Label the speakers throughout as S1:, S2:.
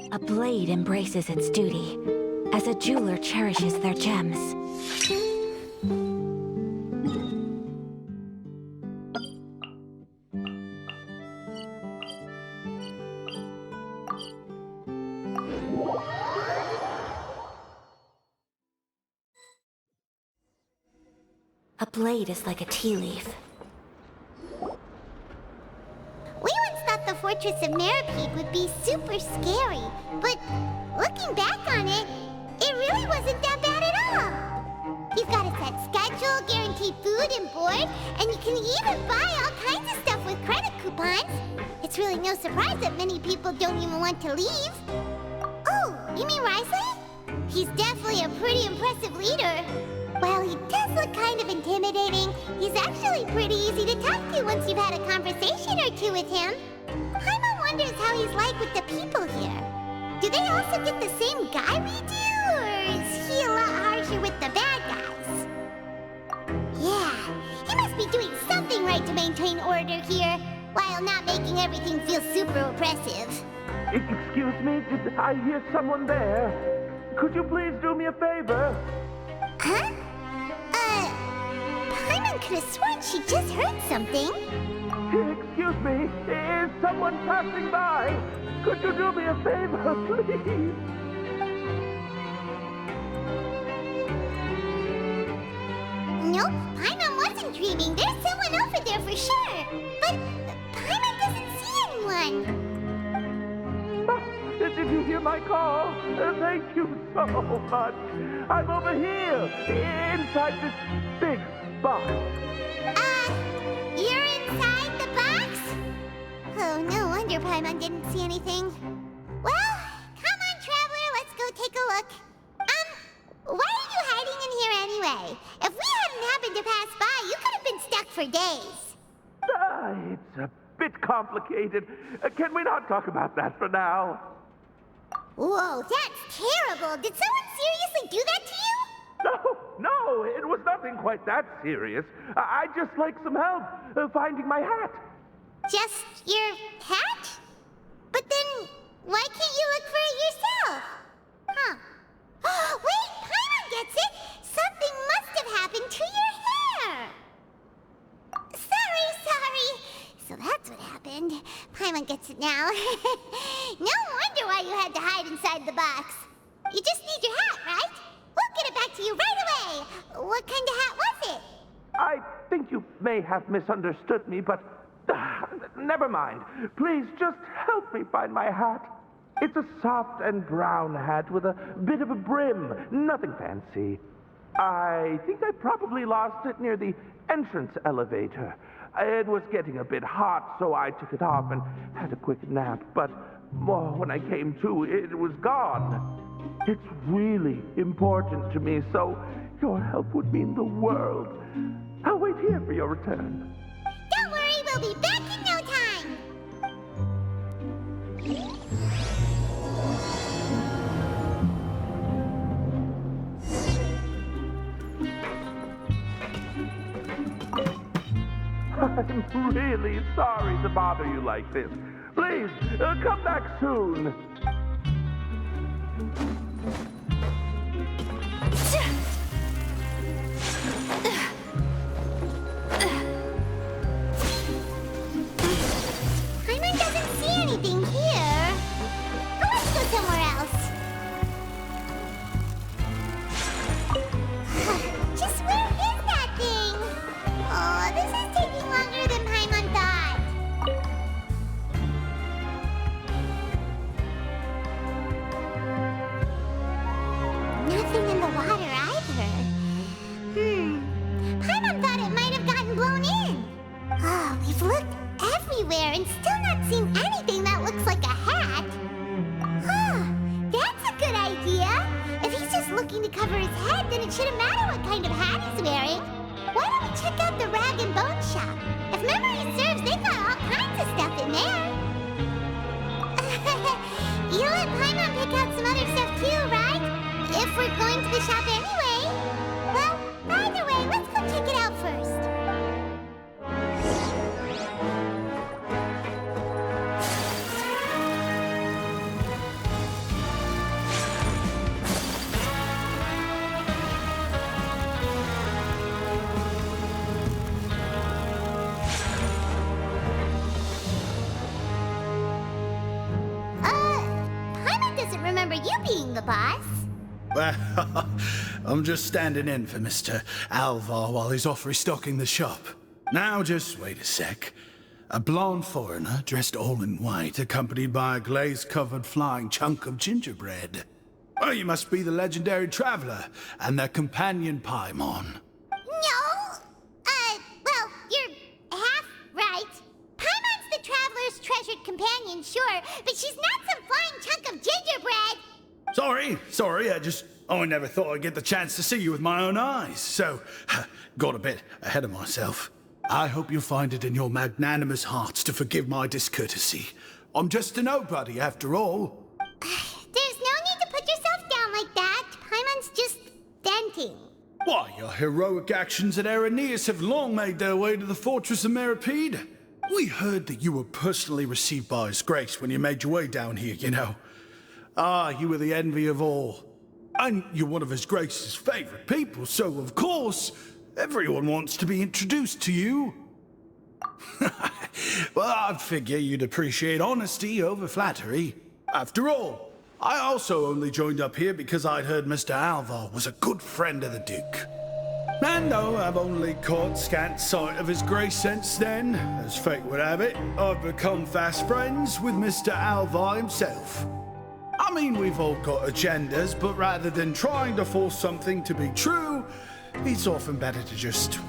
S1: A blade embraces its duty, as a jeweler cherishes their gems. A blade is like a tea leaf.
S2: We once thought the Fortress of Meropide would be super scary, but looking back on it, it really wasn't that bad at all. You've got a set schedule, guaranteed food and board, and you can even buy all kinds of stuff with credit coupons. It's really no surprise that many people don't even want to leave. Oh, you mean Risley? He's definitely a pretty impressive leader. While he does look kind of intimidating, he's actually pretty easy to talk to once you've had a conversation or two with him. Paimon wonders how he's like with the people here. Do they also get the same guy we do, or is he a lot harsher with the bad guys? Yeah, he must be doing something right to maintain order here, while not making everything feel super oppressive.
S3: Excuse me, did I hear someone there? Could you please do me a favor?
S2: Huh? Paimon could have sworn she just heard something.
S3: Excuse me, is someone passing by? Could you do me a favor, please?
S2: Nope, Paimon wasn't dreaming. There's someone over there for sure. But Paimon doesn't see anyone.
S3: Did you hear my call? Thank you so much. I'm over here, inside this big box.
S2: You're inside the box? Oh, no wonder Paimon didn't see anything. Well, come on, Traveler, let's go take a look. Why are you hiding in here anyway? If we hadn't happened to pass by, you could have been stuck for days.
S3: It's a bit complicated. Can we not talk about that for now?
S2: Whoa, that's terrible. Did someone seriously do that to you?
S3: No, it was nothing quite that serious. I'd just like some help finding my hat.
S2: Just your hat? But then, why can't you look for it yourself? Huh. Wait, Paimon gets it! Something must have happened to your hair! Sorry. So that's what happened. Paimon gets it now. No wonder why you had to hide inside the box. You just need your hat, right? We'll get it back to you right away. What kind of hat was it?
S3: I think you may have misunderstood me, but never mind. Please just help me find my hat. It's a soft and brown hat with a bit of a brim. Nothing fancy. I think I probably lost it near the entrance elevator. It was getting a bit hot, so I took it off and had a quick nap. But when I came to, it was gone. It's really important to me, so your help would mean the world. I'll wait here for your return.
S2: Don't worry, we'll be back in no time.
S3: I'm really sorry to bother you like this. Please, come back soon.
S2: Paimon doesn't see anything here. Well, let's go somewhere else. Just where is that thing? Oh, this is taking longer than Paimon thought. Nothing in the water either. Paimon thought it might have gotten blown in. Oh, we've looked everywhere and still not seen anything that looks like a hat. Huh, that's a good idea. If he's just looking to cover his head, then it shouldn't matter what kind of hat he's wearing. Why don't we check out the rag and bone shop? If memory serves, they've got all kinds of stuff in there. You let Paimon pick out some other stuff too, right? If we're going to the shop anyway. Well, either way, let's go check it out first. doesn't remember you being the boss.
S4: Well, I'm just standing in for Mr. Alvar while he's off restocking the shop. Now, just wait a sec. A blonde foreigner, dressed all in white, accompanied by a glaze-covered flying chunk of gingerbread. Oh, you must be the legendary traveler and their companion Paimon.
S2: No! Well, you're half right. Paimon's the traveler's treasured companion, sure, but she's not some flying chunk of gingerbread!
S4: Sorry, I never thought I'd get the chance to see you with my own eyes, so got a bit ahead of myself. I hope you find it in your magnanimous hearts to forgive my discourtesy. I'm just a nobody, after all.
S2: There's no need to put yourself down like that. Paimon's just venting.
S4: Why, your heroic actions at Araneus have long made their way to the fortress of Meripede. We heard that you were personally received by His Grace when you made your way down here, you know. Ah, you were the envy of all. And you're one of His Grace's favorite people, so of course, everyone wants to be introduced to you. Well, I'd figure you'd appreciate honesty over flattery. After all, I also only joined up here because I'd heard Mr. Alvar was a good friend of the Duke. And though I've only caught scant sight of His Grace since then, as fate would have it, I've become fast friends with Mr. Alvar himself. I mean, we've all got agendas, but rather than trying to force something to be true, it's often better to just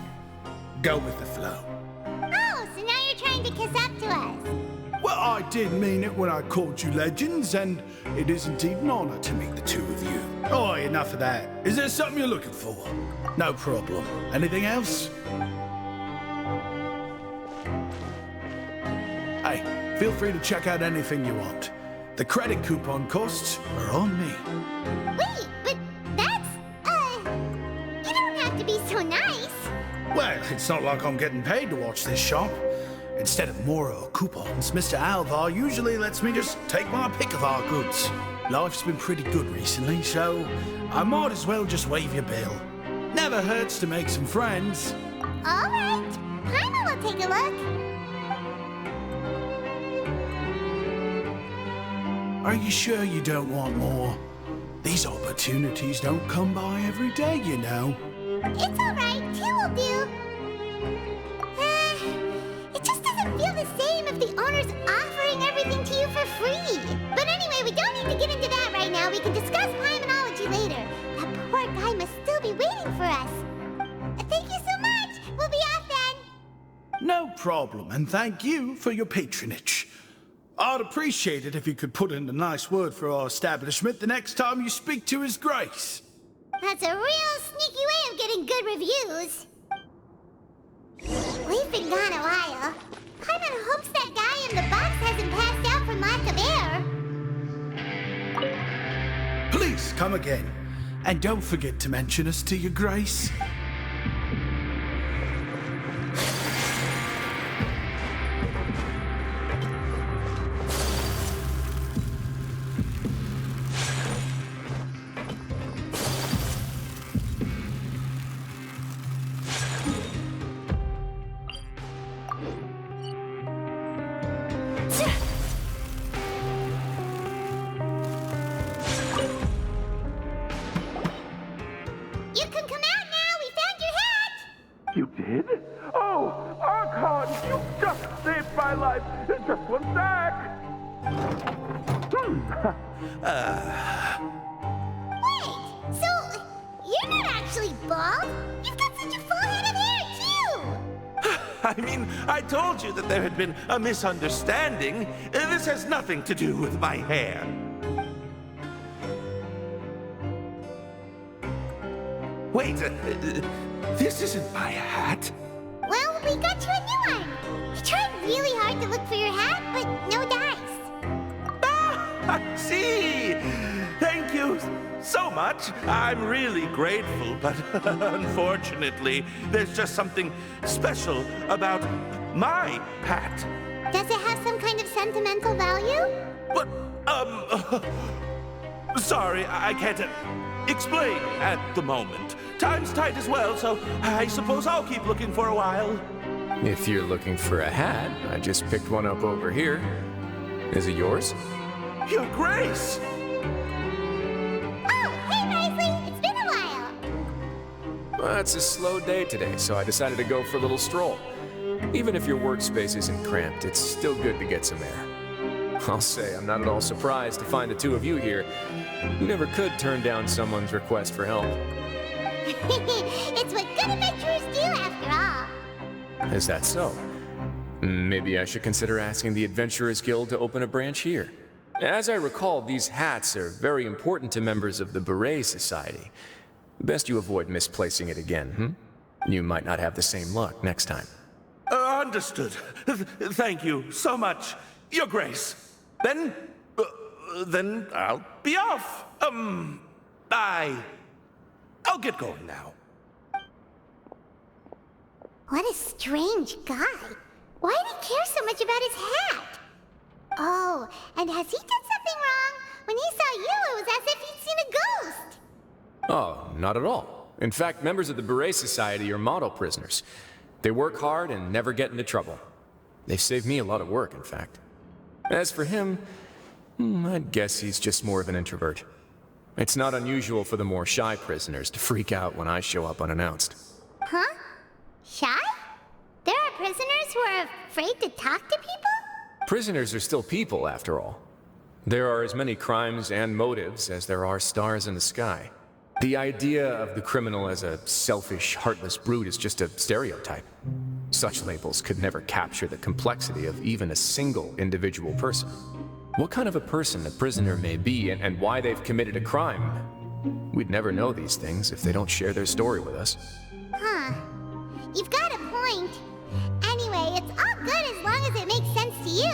S4: go with the flow.
S2: Oh, so now you're trying to kiss up to us.
S4: Well, I did mean it when I called you legends, and it is indeed an honor to meet the two of you. Oh, enough of that. Is there something you're looking for? No problem. Anything else? Hey, feel free to check out anything you want. The credit coupon costs are on me.
S2: Wait, but that's, you don't have to be so nice.
S4: Well, it's not like I'm getting paid to watch this shop. Instead of more coupons, Mr. Alvar usually lets me just take my pick of our goods. Life's been pretty good recently, so I might as well just waive your bill. Never hurts to make some friends.
S2: All right, Paimon will take a look.
S4: Are you sure you don't want more? These opportunities don't come by every day, you know.
S2: It's all right, two will do. It just doesn't feel the same if the owner's offering everything to you for free. But anyway, we don't need to get into that right now. We can discuss Paimonology later. That poor guy must still be waiting for us. Thank you so much. We'll be off then.
S4: No problem, and thank you for your patronage. I'd appreciate it if you could put in a nice word for our establishment the next time you speak to His Grace.
S2: That's a real sneaky way of getting good reviews. We've been gone a while. Paimon hopes that guy in the box hasn't passed out from lack of air.
S4: Please come again, and don't forget to mention us to Your Grace.
S2: You can come out now. We found your hat.
S3: You did? Oh, Archon, you just saved my life. Just one sec.
S2: Wait, so you're not actually bald? You've got such a full head of hair, too.
S5: I mean, I told you that there had been a misunderstanding. This has nothing to do with my hair. Wait, this isn't my hat.
S2: Well, we got you a new one. We tried really hard to look for your hat, but no dice.
S5: Ah, I see. Thank you so much. I'm really grateful, but unfortunately, there's just something special about my hat.
S2: Does it have some kind of sentimental value?
S5: But, sorry, I can't explain at the moment. Time's tight as well, so I suppose I'll keep looking for a while.
S6: If you're looking for a hat, I just picked one up over here. Is it yours?
S5: Your Grace!
S2: Oh, hey, Risley! It's been a while!
S6: Well, it's a slow day today, so I decided to go for a little stroll. Even if your workspace isn't cramped, it's still good to get some air. I'll say I'm not at all surprised to find the two of you here. You never could turn down someone's request for help.
S2: It's what good adventurers do, after all.
S6: Is that so? Maybe I should consider asking the Adventurers Guild to open a branch here. As I recall, these hats are very important to members of the Beret Society. Best you avoid misplacing it again, You might not have the same luck next time.
S5: Understood. Thank you so much, Your Grace. Then I'll be off. I'll get going now.
S2: What a strange guy. Why did he care so much about his hat? Oh, and has he done something wrong? When he saw you, it was as if he'd seen a ghost.
S6: Oh, not at all. In fact, members of the Beret Society are model prisoners. They work hard and never get into trouble. They've saved me a lot of work, in fact. As for him, I'd guess he's just more of an introvert. It's not unusual for the more shy prisoners to freak out when I show up unannounced.
S2: Huh? Shy? There are prisoners who are afraid to talk to people?
S6: Prisoners are still people, after all. There are as many crimes and motives as there are stars in the sky. The idea of the criminal as a selfish, heartless brute is just a stereotype. Such labels could never capture the complexity of even a single individual person. What kind of a person a prisoner may be and why they've committed a crime. We'd never know these things if they don't share their story with us.
S2: Huh. You've got a point. Anyway, it's all good as long as it makes sense to you.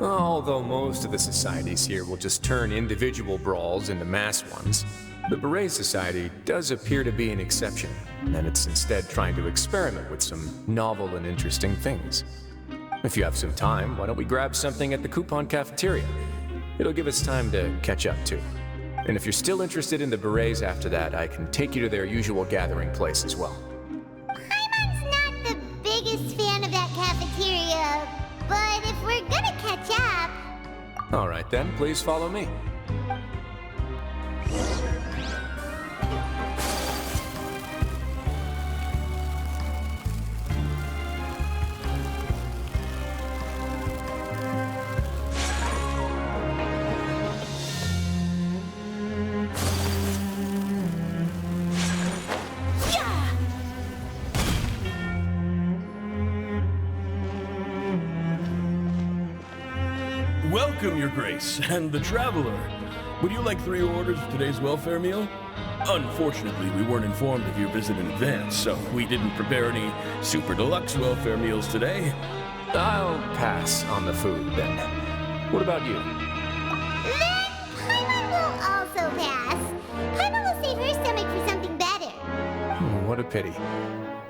S6: Although most of the societies here will just turn individual brawls into mass ones, the Beret Society does appear to be an exception, and it's instead trying to experiment with some novel and interesting things. If you have some time, why don't we grab something at the Coupon Cafeteria? It'll give us time to catch up too. And if you're still interested in the Berets after that, I can take you to their usual gathering place as well.
S2: Paimon's not the biggest fan of that cafeteria, but if we're gonna catch up...
S6: All right then, please follow me.
S7: Welcome, Your Grace, and the Traveler. Would you like 3 orders of today's welfare meal? Unfortunately, we weren't informed of your visit in advance, so we didn't prepare any super deluxe welfare meals today.
S6: I'll pass on the food then. What about you?
S2: Then Paimon will also pass. Paimon will save her stomach for something better.
S6: What a pity.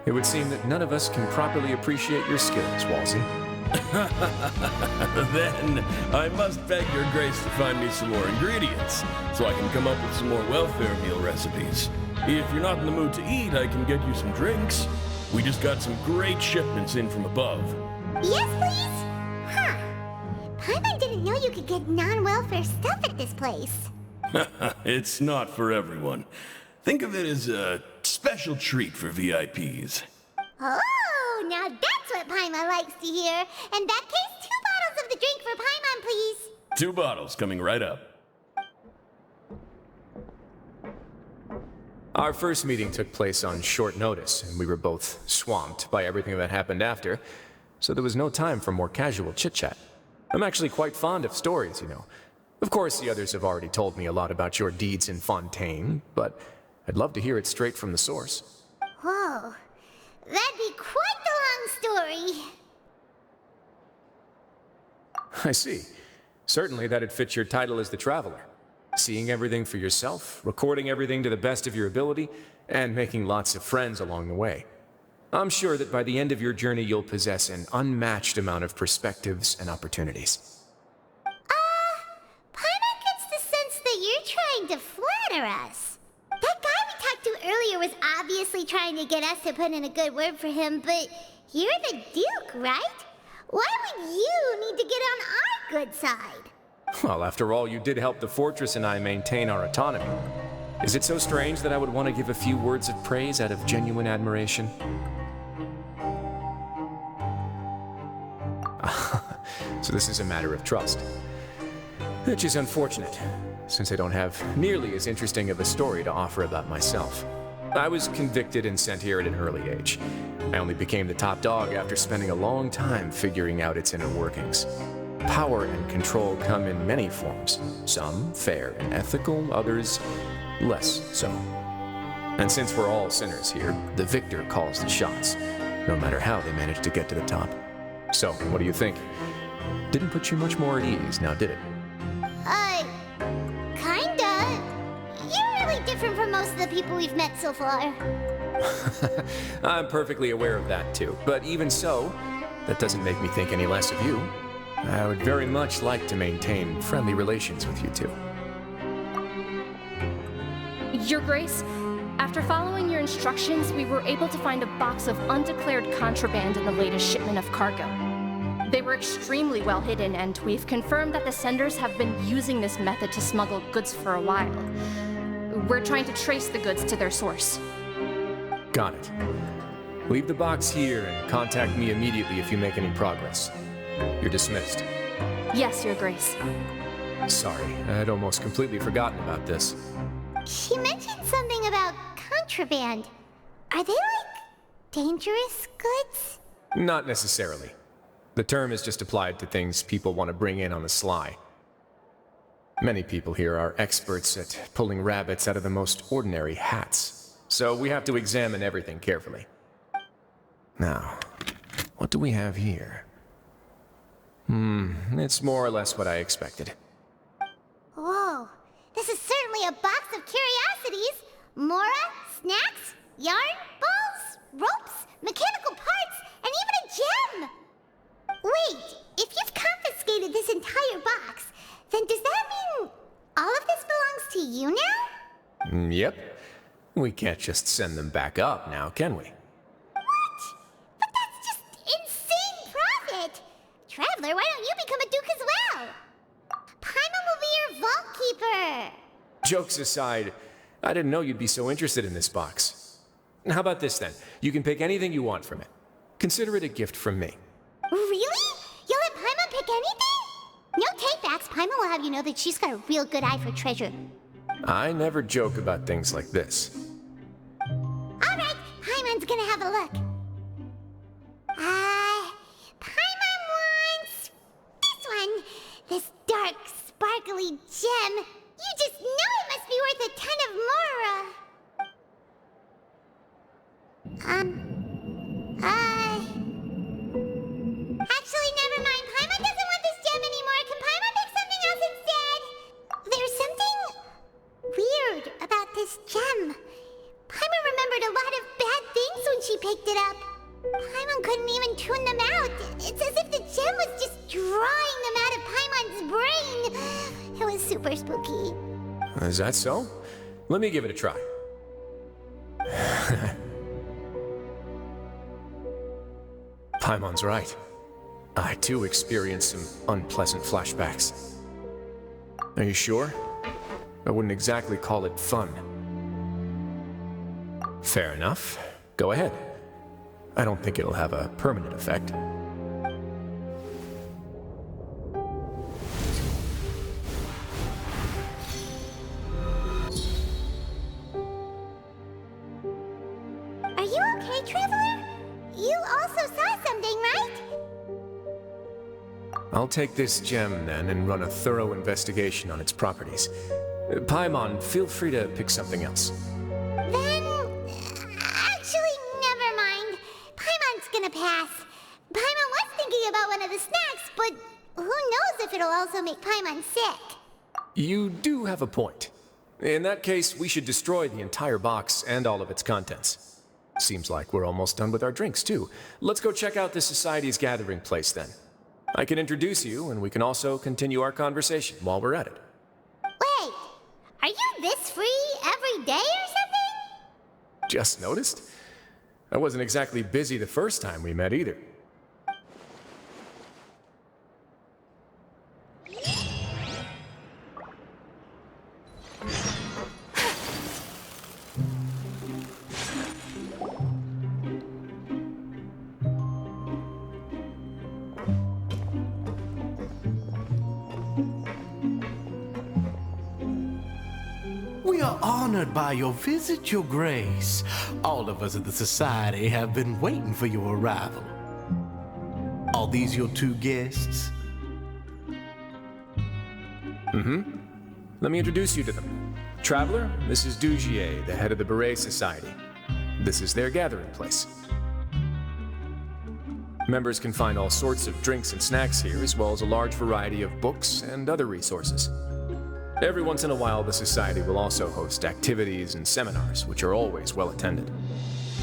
S6: It would seem that none of us can properly appreciate your skills, Walsey.
S7: Then I must beg Your Grace to find me some more ingredients, so I can come up with some more welfare meal recipes. If you're not in the mood to eat, I can get you some drinks. We just got some great shipments in from above.
S2: Yes, please? Huh. Paimon didn't know you could get non-welfare stuff at this place.
S7: It's not for everyone. Think of it as a special treat for VIPs.
S2: Oh, now that's what Paimon likes to hear. In that case, 2 bottles of the drink for Paimon, please.
S7: 2 bottles coming right up.
S6: Our first meeting took place on short notice, and we were both swamped by everything that happened after, so there was no time for more casual chit-chat. I'm actually quite fond of stories, you know. Of course, the others have already told me a lot about your deeds in Fontaine, but I'd love to hear it straight from the source.
S2: Whoa. That'd be quite the long story.
S6: I see. Certainly that'd fit your title as the Traveler. Seeing everything for yourself, recording everything to the best of your ability, and making lots of friends along the way. I'm sure that by the end of your journey you'll possess an unmatched amount of perspectives and opportunities.
S2: Paimon gets the sense that you're trying to flatter us. That guy we talked to earlier was obviously trying to get us to put in a good word for him, but you're the Duke, right? Why would you need to get on our good side?
S6: Well, after all, you did help the fortress and I maintain our autonomy. Is it so strange that I would want to give a few words of praise out of genuine admiration? So this is a matter of trust. Which is unfortunate, since I don't have nearly as interesting of a story to offer about myself. I was convicted and sent here at an early age. I only became the top dog after spending a long time figuring out its inner workings. Power and control come in many forms, some fair and ethical, others less so. And since we're all sinners here, the victor calls the shots, no matter how they manage to get to the top. So, what do you think? Didn't put you much more at ease, now did it?
S2: Kinda. You're really different from most of the people we've met so far.
S6: I'm perfectly aware of that too, but even so, that doesn't make me think any less of you. I would very much like to maintain friendly relations with you two.
S8: Your Grace, after following your instructions, we were able to find a box of undeclared contraband in the latest shipment of cargo. They were extremely well hidden, and we've confirmed that the senders have been using this method to smuggle goods for a while. We're trying to trace the goods to their source.
S6: Got it. Leave the box here and contact me immediately if you make any progress. You're dismissed.
S8: Yes, Your Grace.
S6: Sorry, I'd almost completely forgotten about this.
S2: She mentioned something about contraband. Are they dangerous goods?
S6: Not necessarily. The term is just applied to things people want to bring in on the sly. Many people here are experts at pulling rabbits out of the most ordinary hats, so we have to examine everything carefully. Now, what do we have here? It's more or less what I expected.
S2: Whoa, this is certainly a box of curiosities. Mora, snacks, yarn, balls, ropes, mechanical parts, and even a gem! Wait, if you've confiscated this entire box, then does that mean all of this belongs to you now?
S6: Yep. We can't just send them back up now, can we?
S2: What? But that's just insane profit! Traveler, why don't you become a duke as well? Paimon will be your vault keeper!
S6: Jokes aside, I didn't know you'd be so interested in this box. How about this then? You can pick anything you want from it. Consider it a gift from me.
S2: Really? You'll let Paimon pick anything? No takebacks. Paimon will have you know that she's got a real good eye for treasure.
S6: I never joke about things like this.
S2: Alright, Paimon's gonna have a look. Paimon wants this one. This dark, sparkly gem. You just know it must be worth a ton of Mora. Actually, never mind. Paimon doesn't want this gem anymore. Can Paimon pick something else instead? There's something weird about this gem. Paimon remembered a lot of bad things when she picked it up. Paimon couldn't even tune them out. It's as if the gem was just drawing them out of Paimon's brain. It was super spooky.
S6: Is that so? Let me give it a try. Paimon's right. I too experienced some unpleasant flashbacks. Are you sure? I wouldn't exactly call it fun. Fair enough. Go ahead. I don't think it'll have a permanent effect.
S2: Are you okay, Traveler? You also saw something, right?
S6: I'll take this gem then and run a thorough investigation on its properties. Paimon, feel free to pick something else.
S2: Then... actually, never mind. Paimon's gonna pass. Paimon was thinking about one of the snacks, but who knows if it'll also make Paimon sick.
S6: You do have a point. In that case, we should destroy the entire box and all of its contents. Seems like we're almost done with our drinks, too. Let's go check out the Society's gathering place, then. I can introduce you, and we can also continue our conversation while we're at it.
S2: Wait, are you this free every day or something?
S6: Just noticed? I wasn't exactly busy the first time we met, either.
S9: are honored by your visit, Your Grace. All of us at the Society have been waiting for your arrival. Are these your two guests?
S6: Let me introduce you to them. Traveler, this is Dugier, the head of the Beret Society. This is their gathering place. Members can find all sorts of drinks and snacks here, as well as a large variety of books and other resources. Every once in a while, the Society will also host activities and seminars, which are always well attended.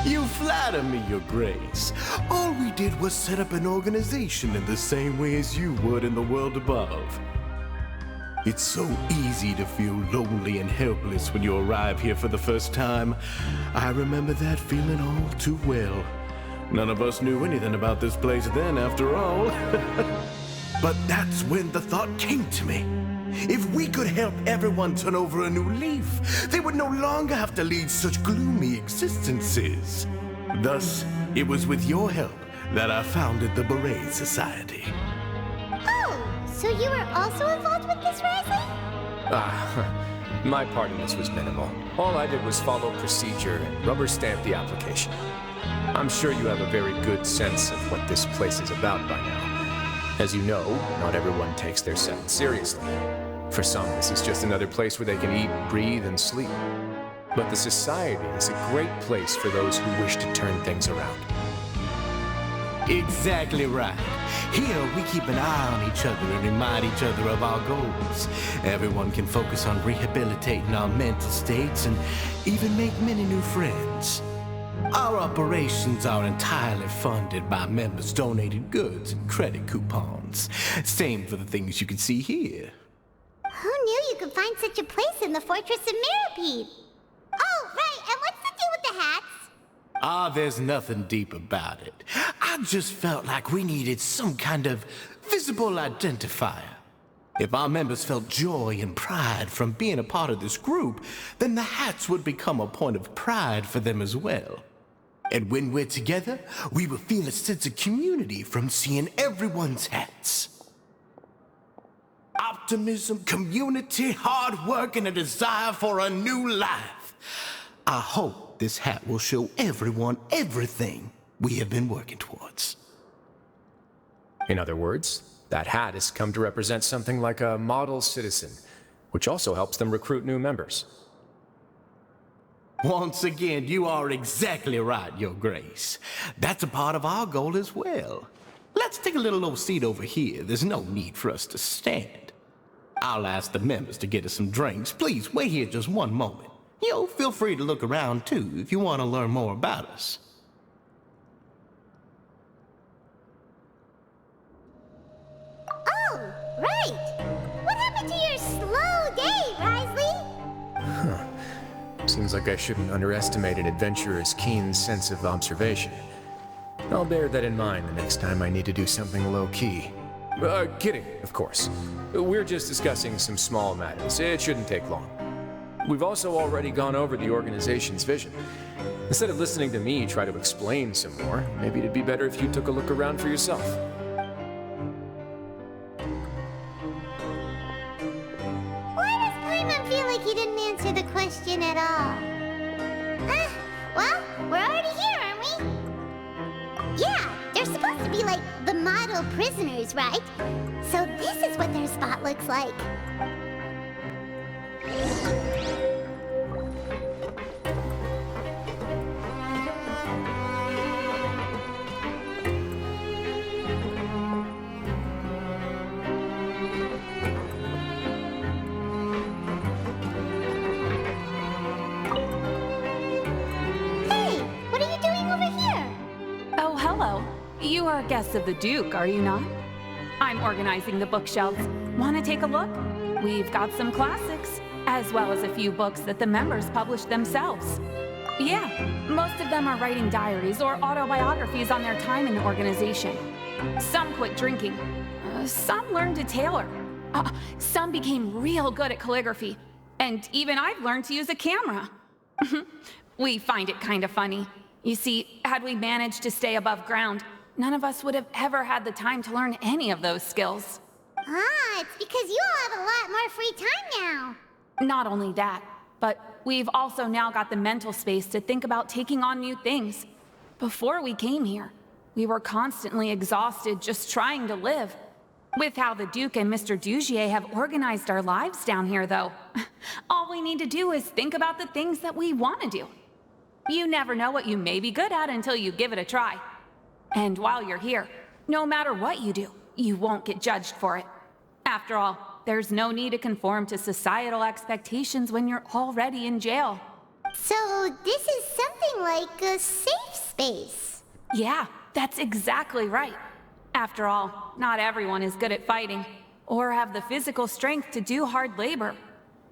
S9: You flatter me, Your Grace. All we did was set up an organization in the same way as you would in the world above. It's so easy to feel lonely and helpless when you arrive here for the first time. I remember that feeling all too well. None of us knew anything about this place then, after all. But that's when the thought came to me. If we could help everyone turn over a new leaf, they would no longer have to lead such gloomy existences. Thus, it was with your help that I founded the Beret Society.
S2: So you were also involved with this rising?
S6: My part in this was minimal. All I did was follow procedure and rubber stamp the application. I'm sure you have a very good sense of what this place is about by now. As you know, not everyone takes their sentence seriously. For some, this is just another place where they can eat, breathe, and sleep. But the Society is a great place for those who wish to turn things around.
S9: Exactly right. Here, we keep an eye on each other and remind each other of our goals. Everyone can focus on rehabilitating our mental states and even make many new friends. Our operations are entirely funded by members' donated goods and credit coupons. Same for the things you can see here.
S2: Who knew you could find such a place in the Fortress of Mirapede? Oh, right, and what's the deal with the hats?
S9: There's nothing deep about it. I just felt like we needed some kind of visible identifier. If our members felt joy and pride from being a part of this group, then the hats would become a point of pride for them as well. And when we're together, we will feel a sense of community from seeing everyone's hats. Optimism, community, hard work, and a desire for a new life. I hope this hat will show everyone everything we have been working towards.
S6: In other words, that hat has come to represent something like a model citizen, which also helps them recruit new members.
S9: Once again, you are exactly right, Your Grace. That's a part of our goal as well. Let's take a little old seat over here. There's no need for us to stand. I'll ask the members to get us some drinks. Please wait here just one moment. Feel free to look around too if you want to learn more about us.
S2: Oh, right! What happened to your slow day, Risley?
S6: Seems like I shouldn't underestimate an adventurer's keen sense of observation. I'll bear that in mind the next time I need to do something low-key. Kidding, of course. We're just discussing some small matters. It shouldn't take long. We've also already gone over the organization's vision. Instead of listening to me try to explain some more, maybe it'd be better if you took a look around for yourself.
S2: Why does Paimon feel like he didn't answer the question at all? Well, we're already here, aren't we? Yeah, they're supposed to be like the model prisoners, right? So this is what their spot looks like.
S10: You are guests of the Duke, are you not? I'm organizing the bookshelves. Want to take a look? We've got some classics, as well as a few books that the members published themselves. Yeah, most of them are writing diaries or autobiographies on their time in the organization. Some quit drinking. Some learned to tailor. Some became real good at calligraphy. And even I've learned to use a camera. We find it kind of funny. You see, had we managed to stay above ground, none of us would have ever had the time to learn any of those skills.
S2: It's because you all have a lot more free time now.
S10: Not only that, But we've also now got the mental space to think about taking on new things. Before we came here, we were constantly exhausted just trying to live. With how the Duke and Mr. Dugier have organized our lives down here, though, all we need to do is think about the things that we want to do. You never know what you may be good at until you give it a try. And while you're here, no matter what you do, you won't get judged for it. After all, there's no need to conform to societal expectations when you're already in jail.
S2: So this is something like a safe space.
S10: Yeah, that's exactly right. After all, not everyone is good at fighting, or have the physical strength to do hard labor.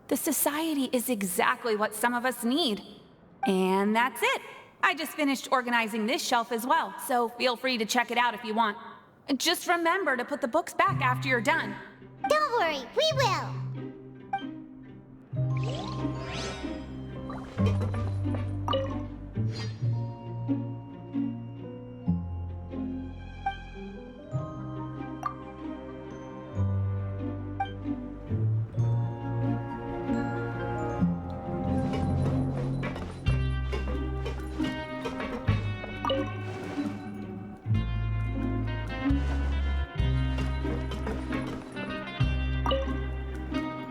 S10: The society is exactly what some of us need. And that's it. I just finished organizing this shelf as well, so feel free to check it out if you want. Just remember to put the books back after you're done.
S2: Don't worry, we will.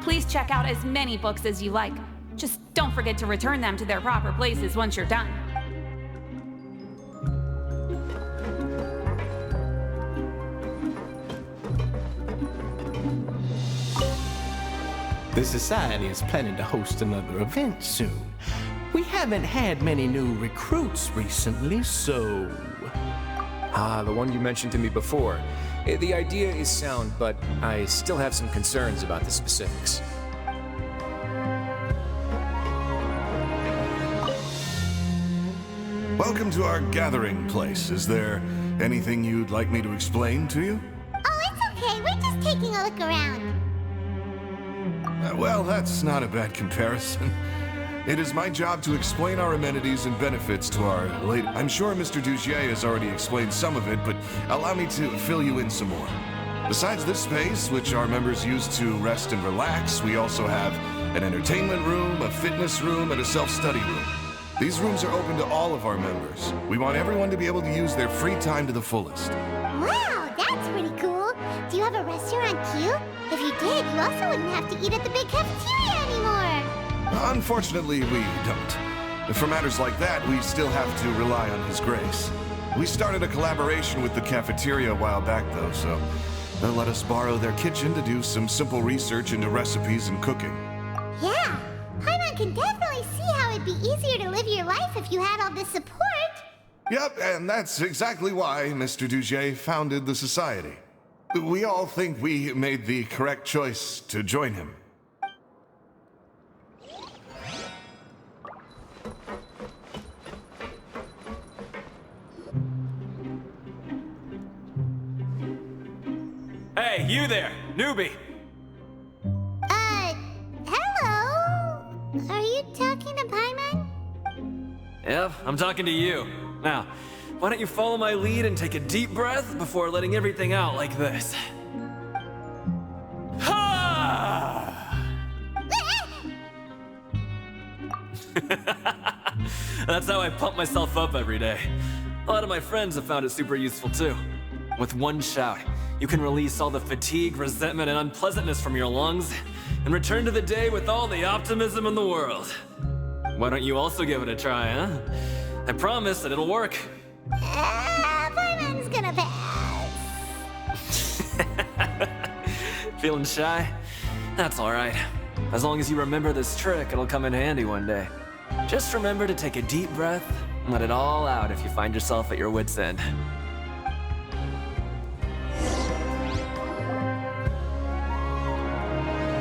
S10: Please check out as many books as you like. Just don't forget to return them to their proper places once you're done.
S9: The Society is planning to host another event soon. We haven't had many new recruits recently, so...
S6: Ah, the one you mentioned to me before. The idea is sound, but I still have some concerns about the specifics.
S11: Welcome to our gathering place. Is there anything you'd like me to explain to you?
S2: Oh, it's okay. We're just taking a look around.
S11: Well, that's not a bad comparison. It is my job to explain our amenities and benefits to our lady. I'm sure Mr. Dugier has already explained some of it, but allow me to fill you in some more. Besides this space, which our members use to rest and relax, we also have an entertainment room, a fitness room, and a self-study room. These rooms are open to all of our members. We want everyone to be able to use their free time to the fullest.
S2: Wow, that's pretty cool. Do you have a restaurant too? If you did, you also wouldn't have to eat at the big cafeteria anymore.
S11: Unfortunately, we don't. For matters like that, we still have to rely on His grace. We started a collaboration with the cafeteria a while back, though, so they'll let us borrow their kitchen to do some simple research into recipes and cooking.
S2: Yeah, Paimon can definitely see how it'd be easier to live your life if you had all this support.
S11: Yep, and that's exactly why Mr. Dugier founded the Society. We all think we made the correct choice to join him.
S12: Hey, you there, newbie!
S2: Hello? Are you talking to Paimon?
S12: Yep, I'm talking to you. Now, why don't you follow my lead and take a deep breath before letting everything out like this? Ha! That's how I pump myself up every day. A lot of my friends have found it super useful too. With one shout, you can release all the fatigue, resentment, and unpleasantness from your lungs and return to the day with all the optimism in the world. Why don't you also give it a try, huh? I promise that it'll work.
S2: Paimon's gonna pass.
S12: Feeling shy? That's alright. As long as you remember this trick, it'll come in handy one day. Just remember to take a deep breath and let it all out if you find yourself at your wit's end.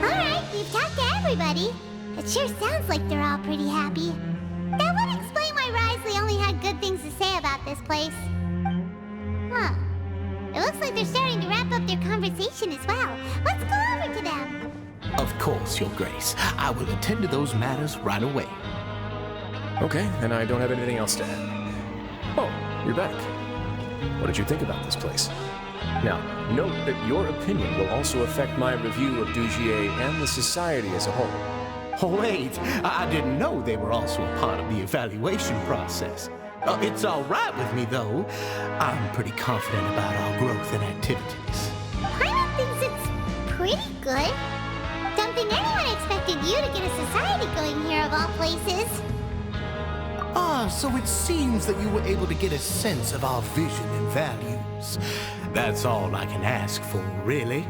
S2: Alright, we've talked to everybody. It sure sounds like they're all pretty happy. That would explain why Risley only had good things to say about this place. Huh. It looks like they're starting to wrap up their conversation as well. Let's go over to them.
S9: Of course, Your Grace. I will attend to those matters right away.
S6: Okay, and I don't have anything else to add. Oh, you're back. What did you think about this place? Now, note that your opinion will also affect my review of Dugier and the Society as a whole.
S9: Oh, wait, I didn't know they were also a part of the evaluation process. It's all right with me, though. I'm pretty confident about our growth and activities.
S2: Paimon thinks it's pretty good. Don't think anyone expected you to get a society going here of all places.
S9: So it seems that you were able to get a sense of our vision and values. That's all I can ask for, really.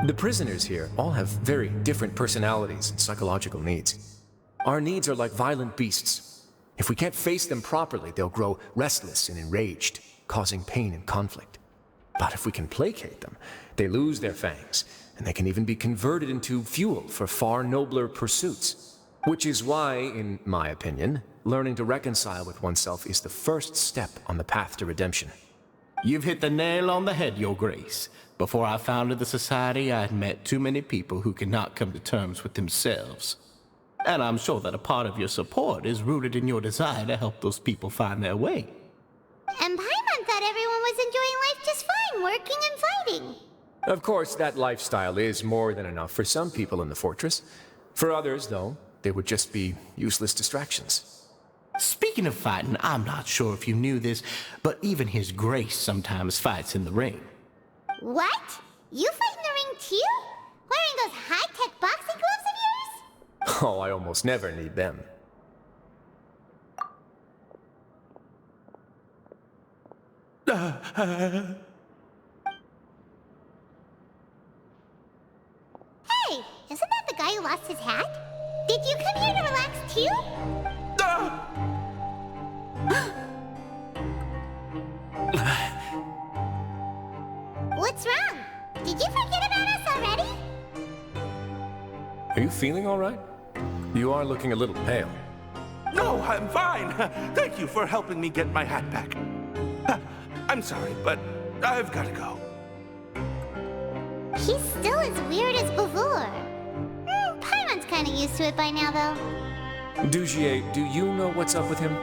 S6: The prisoners here all have very different personalities and psychological needs. Our needs are like violent beasts. If we can't face them properly, they'll grow restless and enraged, causing pain and conflict. But if we can placate them, they lose their fangs, and they can even be converted into fuel for far nobler pursuits. Which is why, in my opinion, learning to reconcile with oneself is the first step on the path to redemption.
S9: You've hit the nail on the head, Your Grace. Before I founded the Society, I'd met too many people who could not come to terms with themselves. And I'm sure that a part of your support is rooted in your desire to help those people find their way.
S2: And Paimon thought everyone was enjoying life just fine, working and fighting.
S6: Of course, that lifestyle is more than enough for some people in the fortress. For others, though, they would just be useless distractions.
S9: Speaking of fighting, I'm not sure if you knew this, but even His Grace sometimes fights in the ring.
S2: What? You fight in the ring too? Wearing those high-tech boxing gloves of yours?
S6: Oh, I almost never need them.
S2: Hey, isn't that the guy who lost his hat? Did you come here to relax too? What's wrong? Did you forget about us already?
S6: Are you feeling all right? You are looking a little pale.
S5: No, I'm fine. Thank you for helping me get my hat back. I'm sorry, but I've got to go.
S2: He's still as weird as before. Paimon's kind of used to it by now, though.
S6: Dugier, do you know what's up with him?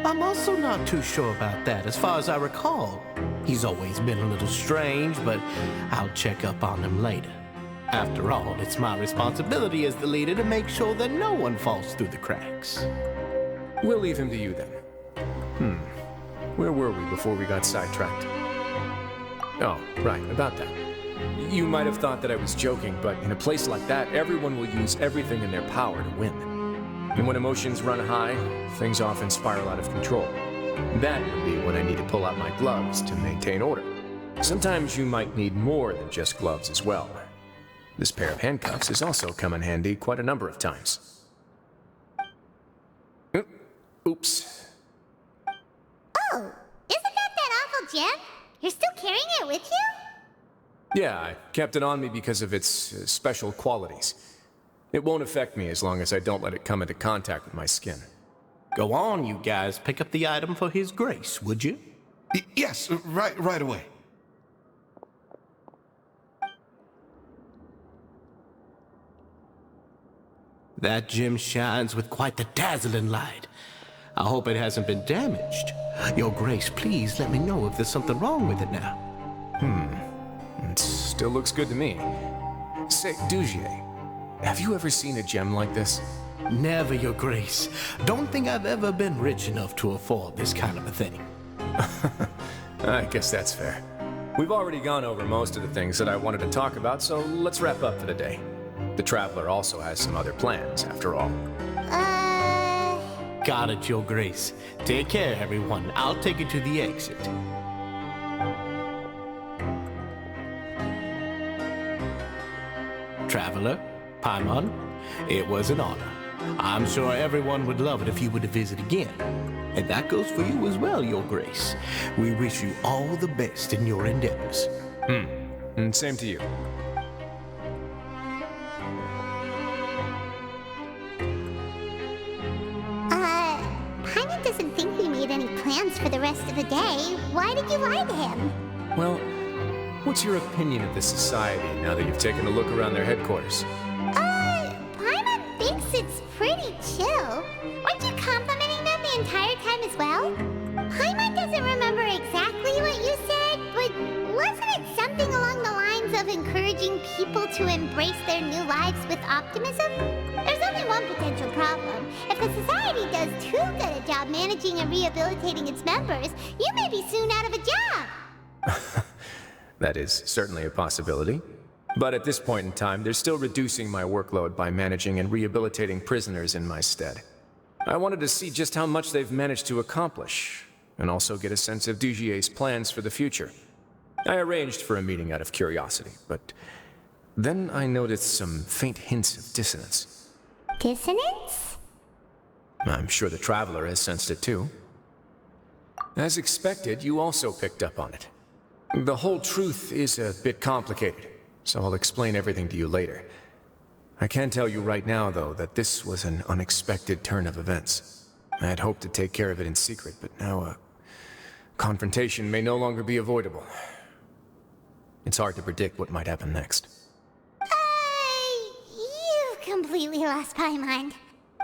S9: I'm also not too sure about that. As far as I recall, he's always been a little strange, but I'll check up on him later. After all, it's my responsibility as the leader to make sure that no one falls through the cracks.
S6: We'll leave him to you then. Where were we before we got sidetracked? Oh, right, about that. You might have thought that I was joking, but in a place like that, everyone will use everything in their power to win. And when emotions run high, things often spiral out of control. That would be when I need to pull out my gloves to maintain order. Sometimes you might need more than just gloves as well. This pair of handcuffs has also come in handy quite a number of times. Oops.
S2: Oh, isn't that awful gem? You're still carrying it with you?
S6: Yeah, I kept it on me because of its special qualities. It won't affect me as long as I don't let it come into contact with my skin.
S9: Go on, you guys. Pick up the item for His Grace, would you?
S11: Yes, right away.
S9: That gem shines with quite the dazzling light. I hope it hasn't been damaged. Your Grace, please let me know if there's something wrong with it now.
S6: It still looks good to me. Say, Dugier, have you ever seen a gem like this?
S9: Never, Your Grace. Don't think I've ever been rich enough to afford this kind of a thing.
S6: I guess that's fair. We've already gone over most of the things that I wanted to talk about, so let's wrap up for the day. The Traveler also has some other plans, after all.
S9: Got it, Your Grace. Take care, everyone. I'll take you to the exit. Traveler, Paimon, it was an honor. I'm sure everyone would love it if you were to visit again. And that goes for you as well, Your Grace. We wish you all the best in your endeavors.
S6: And same to you.
S2: Paimon doesn't think we made any plans for the rest of the day. Why did you lie to him?
S6: Well, what's your opinion of the Society now that you've taken a look around their headquarters?
S2: Paimon thinks it's pretty chill. Weren't you complimenting them the entire time as well? Paimon doesn't remember exactly what you said, but wasn't it something along the lines of encouraging people to embrace their new lives with optimism? There's only one potential problem. If the society does too good a job managing and rehabilitating its members, you may be soon out of a job.
S6: That is certainly a possibility. But at this point in time, they're still reducing my workload by managing and rehabilitating prisoners in my stead. I wanted to see just how much they've managed to accomplish, and also get a sense of Dugier's plans for the future. I arranged for a meeting out of curiosity, but then I noticed some faint hints of dissonance.
S2: Dissonance?
S6: I'm sure the Traveler has sensed it too. As expected, you also picked up on it. The whole truth is a bit complicated, so I'll explain everything to you later. I can tell you right now, though, that this was an unexpected turn of events. I had hoped to take care of it in secret, but now a confrontation may no longer be avoidable. It's hard to predict what might happen next.
S2: You've completely lost my mind.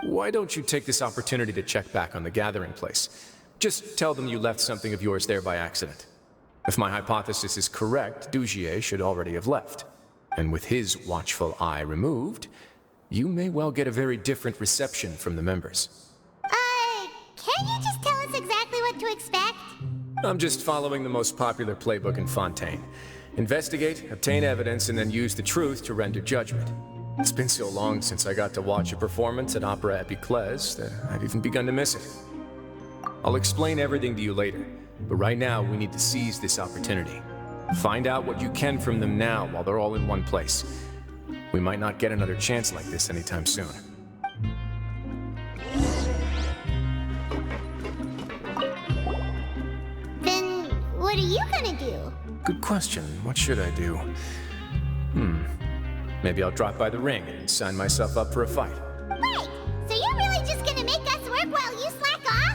S6: Why don't you take this opportunity to check back on the gathering place? Just tell them you left something of yours there by accident. If my hypothesis is correct, Dugier should already have left. And with his watchful eye removed, you may well get a very different reception from the members.
S2: Can you just tell us exactly what to expect?
S6: I'm just following the most popular playbook in Fontaine. Investigate, obtain evidence, and then use the truth to render judgment. It's been so long since I got to watch a performance at Opera Epiclese that I've even begun to miss it. I'll explain everything to you later, but right now we need to seize this opportunity. Find out what you can from them now while they're all in one place. We might not get another chance like this anytime soon.
S2: Then what are you gonna do?
S6: Good question. What should I do? Maybe I'll drop by the ring and sign myself up for a fight.
S2: Wait, so you're really just gonna make us work while you slack off?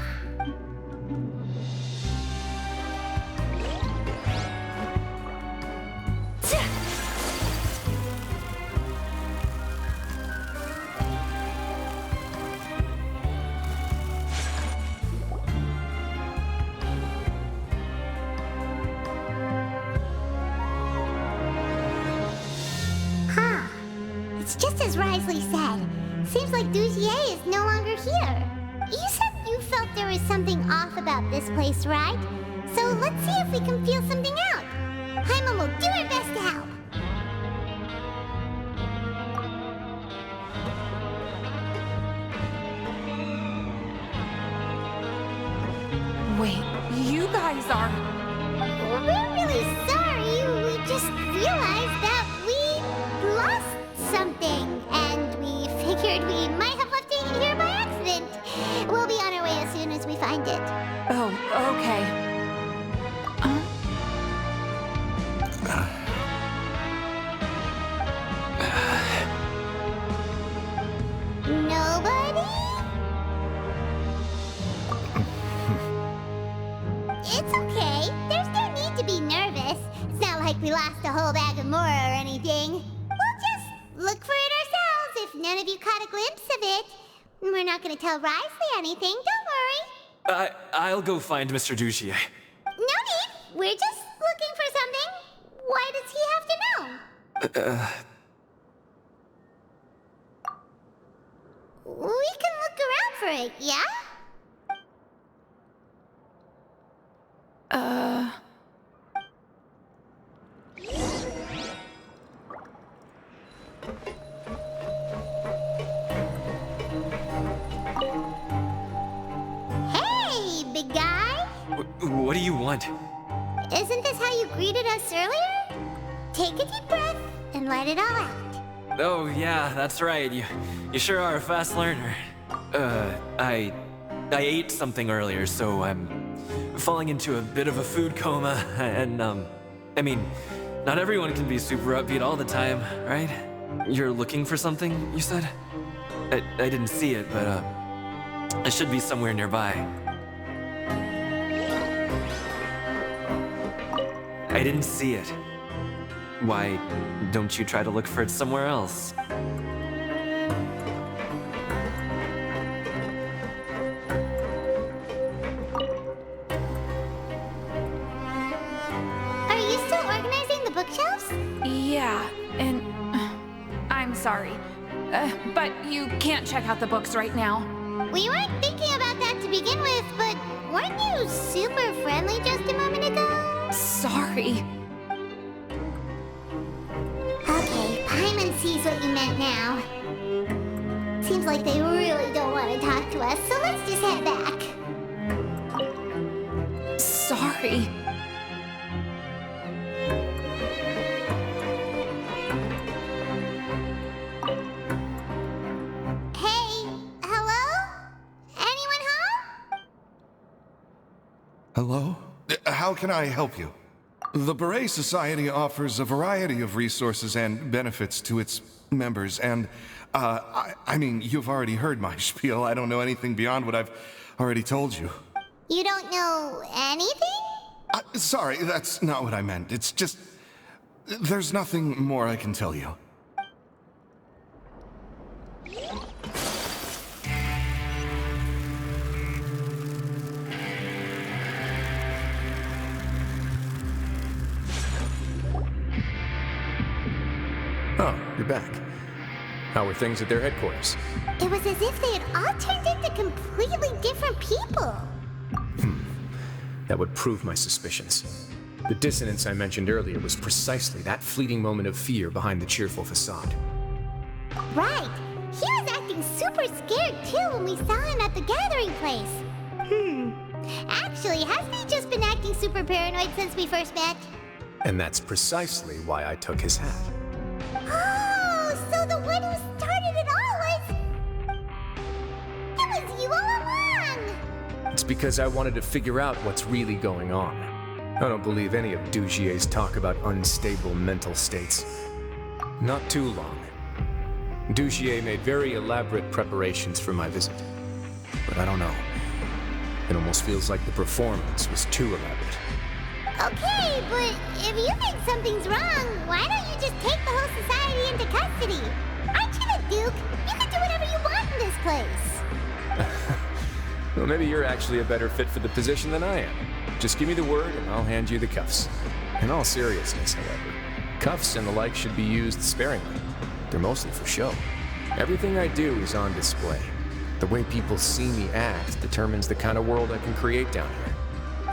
S2: It's just as Risley said. Seems like Dugier is no longer here. You said you felt there was something off about this place, right? So let's see if we can feel something out. Paimon will do her best to help.
S10: Wait, you guys are...
S2: We're really sorry. We just realized that we lost something, and we figured we might have left it here by accident. We'll be on our way as soon as we find it.
S10: Oh, okay.
S2: Nobody? It's okay. There's no need to be nervous. It's not like we lost a whole bag of Mora or anything. We'll just look for it ourselves if none of you caught a glimpse of it. We're not gonna tell Risley anything, don't worry.
S12: I'll go find Mr. Dugier.
S2: No need. We're just looking for something. Why does he have to know? We can look around for it, yeah? Hey, big guy.
S12: What do you want?
S2: Isn't this how you greeted us earlier? Take a deep breath and let it all out.
S12: Oh, yeah, that's right. You sure are a fast learner. I ate something earlier, so I'm falling into a bit of a food coma, and, I mean, not everyone can be super upbeat all the time, right? You're looking for something, you said? I didn't see it, but, it should be somewhere nearby. I didn't see it. Why don't you try to look for it somewhere else?
S2: Are you still organizing the bookshelves?
S10: Yeah, sorry. But you can't check out the books right now.
S2: We weren't thinking about that to begin with, but weren't you super friendly just a moment ago?
S10: Sorry.
S2: Okay, Paimon sees what you meant now. Seems like they really don't want to talk to us, so let's just head back.
S10: Sorry.
S2: Hey, hello? Anyone home?
S11: Hello? How can I help you? The Beret Society offers a variety of resources and benefits to its members, and, I mean, you've already heard my spiel. I don't know anything beyond what I've already told you.
S2: You don't know anything?
S11: Sorry, that's not what I meant. It's just... there's nothing more I can tell you.
S6: Oh, you're back. How were things at their headquarters?
S2: It was as if they had all turned into completely different people.
S6: That would prove my suspicions. The dissonance I mentioned earlier was precisely that fleeting moment of fear behind the cheerful facade.
S2: Right. He was acting super scared too when we saw him at the gathering place. Actually, hasn't he just been acting super paranoid since we first met?
S6: And that's precisely why I took his hat.
S2: Oh, so the one who started it all was... It was you all along!
S6: It's because I wanted to figure out what's really going on. I don't believe any of Dugier's talk about unstable mental states. Not too long. Dugier made very elaborate preparations for my visit. But I don't know. It almost feels like the performance was too elaborate.
S2: Okay, but if you think something's wrong, why don't you just take the whole society into custody? Aren't you the Duke? You can do whatever you want in this place.
S6: Well, maybe you're actually a better fit for the position than I am. Just give me the word and I'll hand you the cuffs. In all seriousness, however, cuffs and the like should be used sparingly. They're mostly for show. Everything I do is on display. The way people see me act determines the kind of world I can create down here.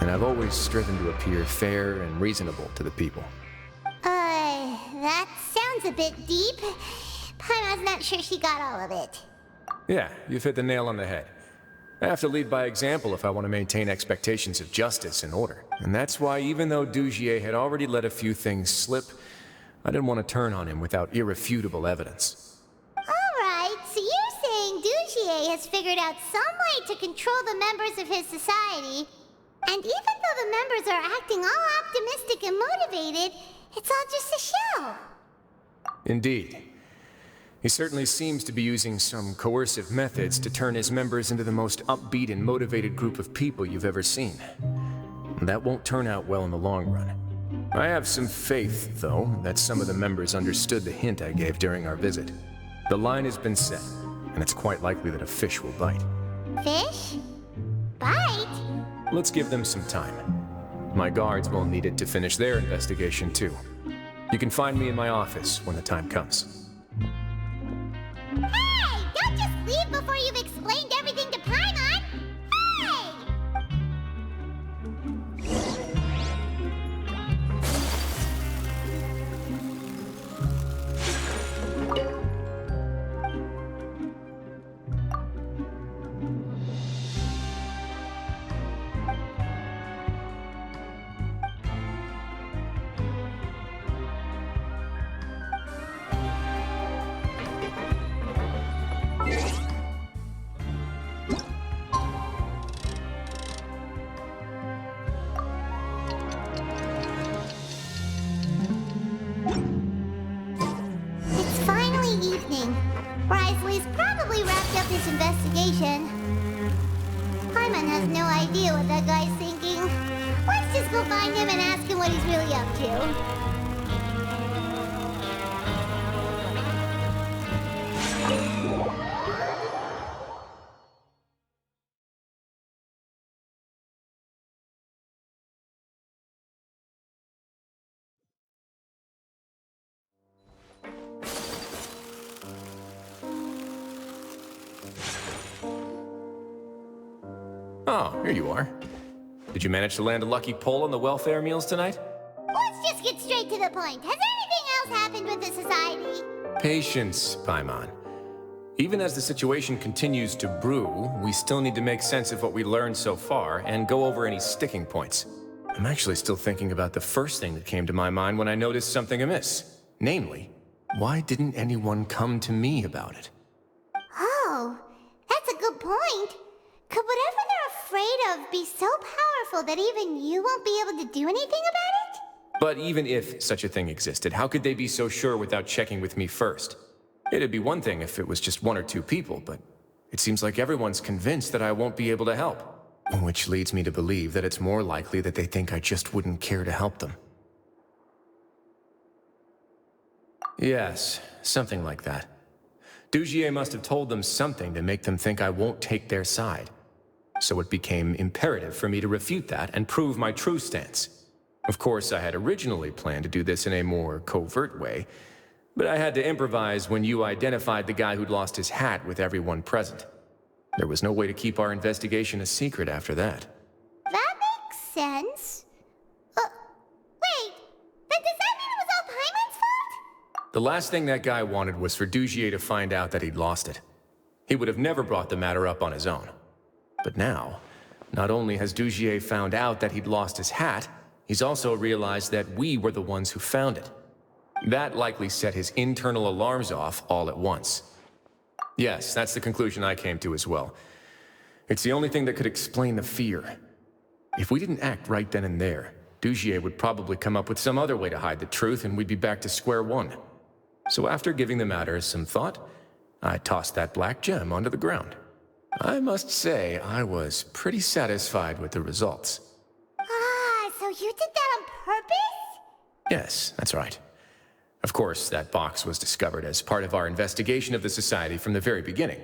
S6: And I've always striven to appear fair and reasonable to the people.
S2: That sounds a bit deep. Paimon's not sure she got all of it.
S6: Yeah, you've hit the nail on the head. I have to lead by example if I want to maintain expectations of justice and order. And that's why, even though Dugier had already let a few things slip, I didn't want to turn on him without irrefutable evidence.
S2: Alright, so you're saying Dugier has figured out some way to control the members of his society, and even though the members are acting all optimistic and motivated, it's all just a show.
S6: Indeed. He certainly seems to be using some coercive methods to turn his members into the most upbeat and motivated group of people you've ever seen. That won't turn out well in the long run. I have some faith, though, that some of the members understood the hint I gave during our visit. The line has been set, and it's quite likely that a fish will bite.
S2: Fish? Bite?
S6: Let's give them some time. My guards will need it to finish their investigation, too. You can find me in my office when the time comes.
S2: Hey! Don't just leave before you've explained everything to Paimon! Hey! His investigation. Paimon has no idea what that guy's thinking. Let's just go find him and ask him what he's really up to.
S6: Oh, here you are. Did you manage to land a lucky pull on the welfare meals tonight?
S2: Let's just get straight to the point. Has anything else happened with the society?
S6: Patience, Paimon. Even as the situation continues to brew, we still need to make sense of what we learned so far and go over any sticking points. I'm actually still thinking about the first thing that came to my mind when I noticed something amiss. Namely, why didn't anyone come to me about it?
S2: Oh, that's a good point. Could whatever they're afraid of be so powerful that even you won't be able to do anything about it?
S6: But even if such a thing existed, how could they be so sure without checking with me first? It'd be one thing if it was just one or two people, but it seems like everyone's convinced that I won't be able to help. Which leads me to believe that it's more likely that they think I just wouldn't care to help them. Yes, something like that. Dugier must have told them something to make them think I won't take their side. So it became imperative for me to refute that and prove my true stance. Of course, I had originally planned to do this in a more covert way, but I had to improvise when you identified the guy who'd lost his hat with everyone present. There was no way to keep our investigation a secret after that.
S2: That makes sense. Wait, then does that mean it was all Paimon's fault?
S6: The last thing that guy wanted was for Dugier to find out that he'd lost it. He would have never brought the matter up on his own. But now, not only has Dugier found out that he'd lost his hat, he's also realized that we were the ones who found it. That likely set his internal alarms off all at once. Yes, that's the conclusion I came to as well. It's the only thing that could explain the fear. If we didn't act right then and there, Dugier would probably come up with some other way to hide the truth and we'd be back to square one. So after giving the matter some thought, I tossed that black gem onto the ground. I must say, I was pretty satisfied with the results.
S2: Ah, so you did that on purpose?
S6: Yes, that's right. Of course, that box was discovered as part of our investigation of the Society from the very beginning.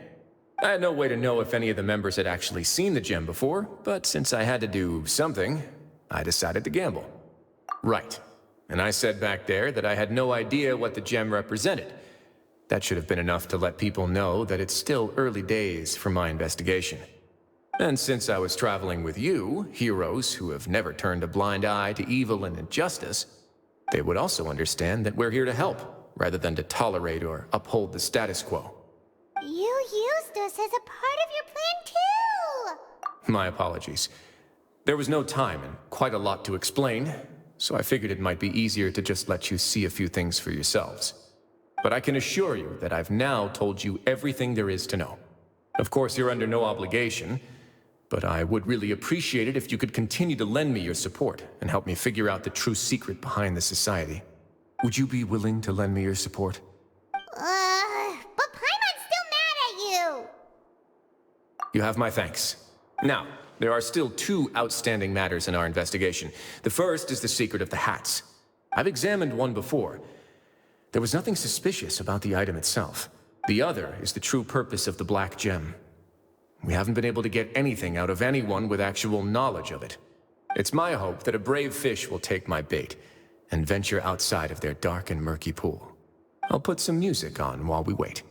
S6: I had no way to know if any of the members had actually seen the gem before, but since I had to do something, I decided to gamble. Right. And I said back there that I had no idea what the gem represented. That should have been enough to let people know that it's still early days for my investigation. And since I was traveling with you, heroes who have never turned a blind eye to evil and injustice, they would also understand that we're here to help, rather than to tolerate or uphold the status quo.
S2: You used us as a part of your plan too!
S6: My apologies. There was no time and quite a lot to explain, so I figured it might be easier to just let you see a few things for yourselves. But I can assure you that I've now told you everything there is to know. Of course, you're under no obligation, but I would really appreciate it if you could continue to lend me your support and help me figure out the true secret behind the Society. Would you be willing to lend me your support?
S2: But Paimon's still mad at you!
S6: You have my thanks. Now, there are still two outstanding matters in our investigation. The first is the secret of the hats. I've examined one before. There was nothing suspicious about the item itself. The other is the true purpose of the black gem. We haven't been able to get anything out of anyone with actual knowledge of it. It's my hope that a brave fish will take my bait and venture outside of their dark and murky pool. I'll put some music on while we wait.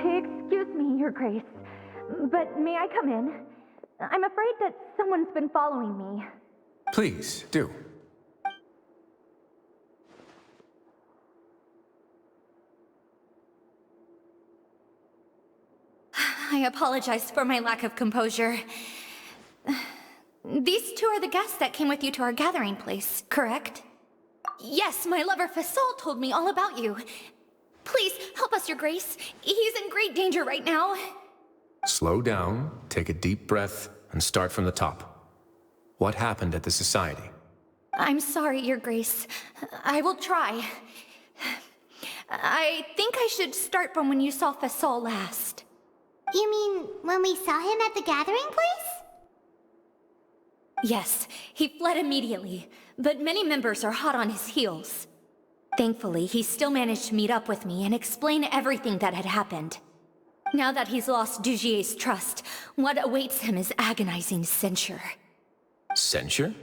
S13: Excuse me, Your Grace, but may I come in? I'm afraid that someone's been following me.
S6: Please, do.
S1: I apologize for my lack of composure. These two are the guests that came with you to our gathering place, correct? Yes, my lover Fasol told me all about you. Please, help us, Your Grace. He's in great danger right now.
S6: Slow down, take a deep breath, and start from the top. What happened at the Society?
S1: I'm sorry, Your Grace. I will try. I think I should start from when you saw Fasol last.
S2: You mean when we saw him at the gathering place?
S1: Yes, he fled immediately, but many members are hot on his heels. Thankfully, he still managed to meet up with me and explain everything that had happened. Now that he's lost Dugier's trust, what awaits him is agonizing censure.
S6: Censure?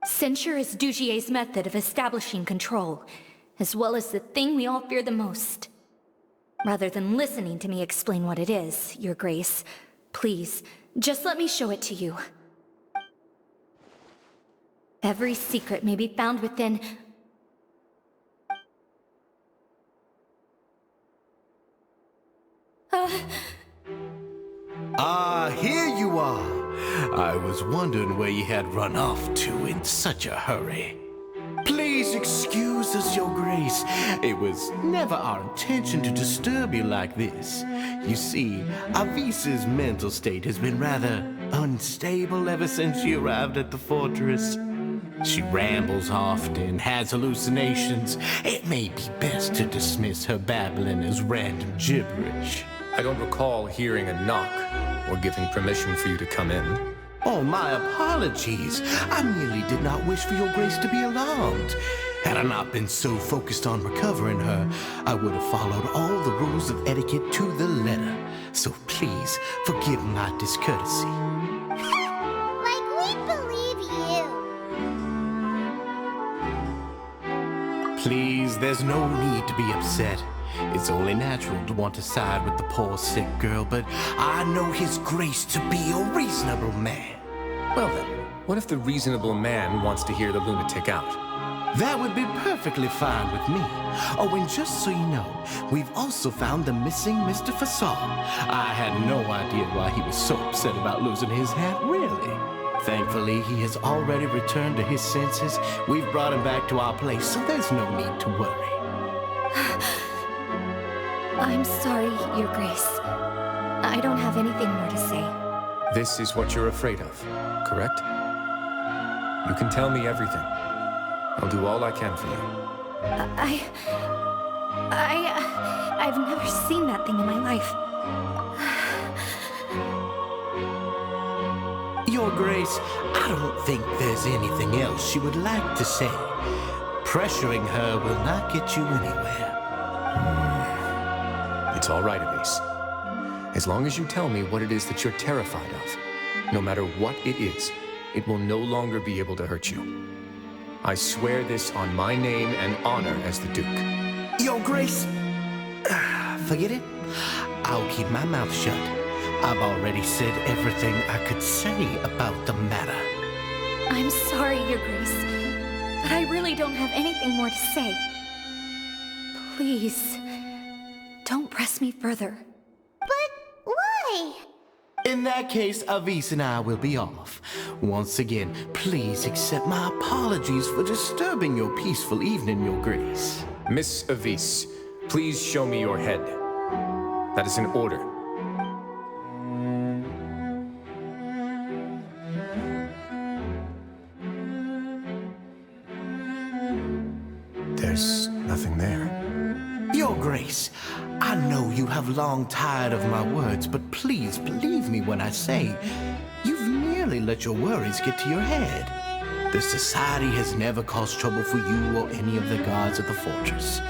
S1: Censure is Dugier's method of establishing control, as well as the thing we all fear the most. Rather than listening to me explain what it is, Your Grace, please, just let me show it to you. Every secret may be found within...
S9: Here you are. I was wondering where you had run off to in such a hurry. Please excuse us, Your Grace. It was never our intention to disturb you like this. You see, Avisa's mental state has been rather unstable ever since she arrived at the fortress. She rambles often, has hallucinations. It may be best to dismiss her babbling as random gibberish.
S6: I don't recall hearing a knock or giving permission for you to come in.
S9: Oh, my apologies. I merely did not wish for Your Grace to be alarmed. Had I not been so focused on recovering her, I would have followed all the rules of etiquette to the letter. So please, forgive my discourtesy.
S2: Like, we believe you.
S9: Please, there's no need to be upset. It's only natural to want to side with the poor sick girl, but I know His Grace to be a reasonable man.
S6: Well then, what if the reasonable man wants to hear the lunatic out?
S9: That would be perfectly fine with me. Oh, and just so you know, we've also found the missing Mr. Fasol. I had no idea why he was so upset about losing his hat, really. Thankfully, he has already returned to his senses. We've brought him back to our place, so there's no need to worry.
S1: I'm sorry, Your Grace. I don't have anything more to say.
S6: This is what you're afraid of, correct? You can tell me everything. I'll do all I can for you.
S1: I've never seen that thing in my life.
S9: Your Grace, I don't think there's anything else she would like to say. Pressuring her will not get you anywhere.
S6: It's all right, Elise. As long as you tell me what it is that you're terrified of, no matter what it is, it will no longer be able to hurt you. I swear this on my name and honor as the Duke.
S9: Your Grace, forget it. I'll keep my mouth shut. I've already said everything I could say about the matter.
S1: I'm sorry, Your Grace, but I really don't have anything more to say. Please, don't press me further.
S2: But why?
S9: In that case, Avis and I will be off. Once again, please accept my apologies for disturbing your peaceful evening, Your Grace.
S6: Miss Avis, please show me your head. That is an order. There's nothing there.
S9: Your Grace, I know you have long tired of my words, but please believe me when I say you've nearly let your worries get to your head. The Society has never caused trouble for you or any of the guards at the fortress.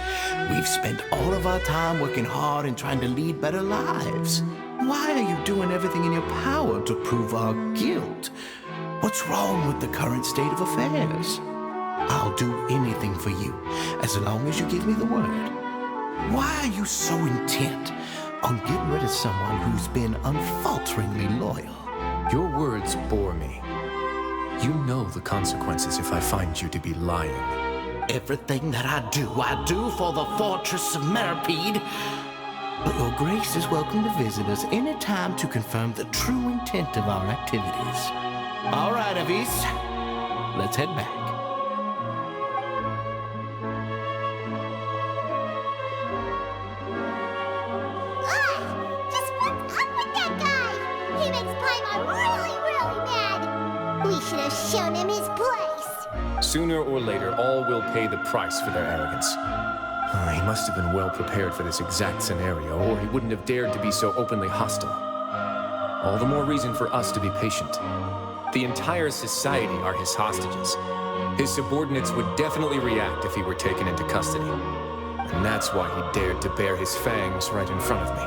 S9: We've spent all of our time working hard and trying to lead better lives. Why are you doing everything in your power to prove our guilt? What's wrong with the current state of affairs? I'll do anything for you, as long as you give me the word. Why are you so intent on getting rid of someone who's been unfalteringly loyal?
S6: Your words bore me. You know the consequences if I find you to be lying.
S9: Everything that I do for the fortress of Meripede. But Your Grace is welcome to visit us any time to confirm the true intent of our activities. All right, Avis, let's head back.
S2: Just what's up with that guy? He makes Paimon really, really mad. We should have shown him his place.
S6: Sooner or later, all will pay the price for their arrogance. He must have been well prepared for this exact scenario, or he wouldn't have dared to be so openly hostile. All the more reason for us to be patient. The entire society are his hostages. His subordinates would definitely react if he were taken into custody. And that's why he dared to bare his fangs right in front of me.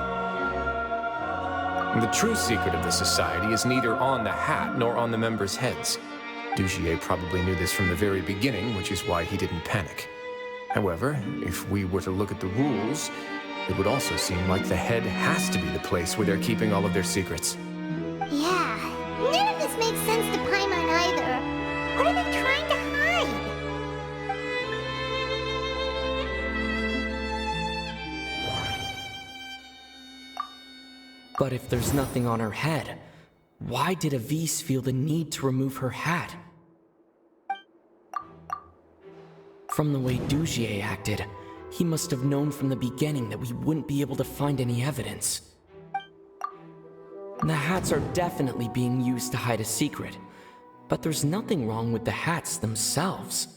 S6: The true secret of the society is neither on the hat nor on the members' heads. Dugier probably knew this from the very beginning, which is why he didn't panic. However, if we were to look at the rules, it would also seem like the head has to be the place where they're keeping all of their secrets.
S2: Yeah, none of this makes sense to Paimon either. What are they trying to hide?
S14: But if there's nothing on her head, why did Avise feel the need to remove her hat? From the way Dugier acted, he must have known from the beginning that we wouldn't be able to find any evidence. The hats are definitely being used to hide a secret, but there's nothing wrong with the hats themselves.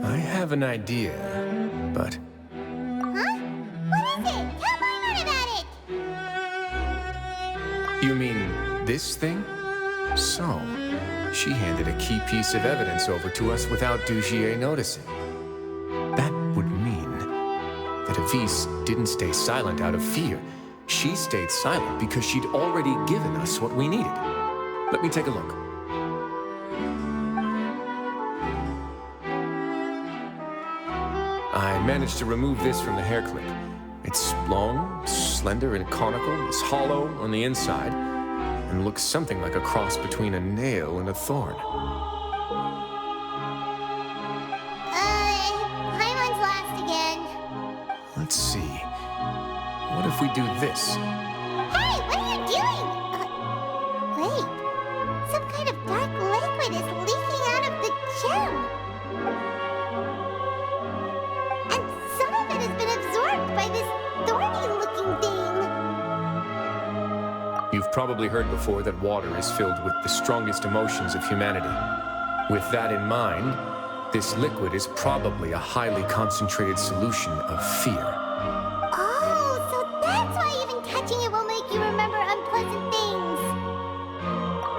S6: I have an idea, but...
S2: Huh? What is it? Tell Paimon about it!
S6: You mean this thing? So, she handed a key piece of evidence over to us without Dugier noticing. That would mean that Avise didn't stay silent out of fear. She stayed silent because she'd already given us what we needed. Let me take a look. I managed to remove this from the hair clip. It's long, slender, and conical, it's hollow on the inside, and looks something like a cross between a nail and a thorn.
S2: Paimon's last again.
S6: Let's see. What if we do this?
S2: Hey, what are you doing? Wait. Some kind of dark liquid is leaking out of the gem. And some of it has been absorbed by this thorny-looking thing.
S6: You've probably heard before that water is filled with the strongest emotions of humanity. With that in mind, this liquid is probably a highly concentrated solution of fear.
S2: Oh, so that's why even touching it will make you remember unpleasant things.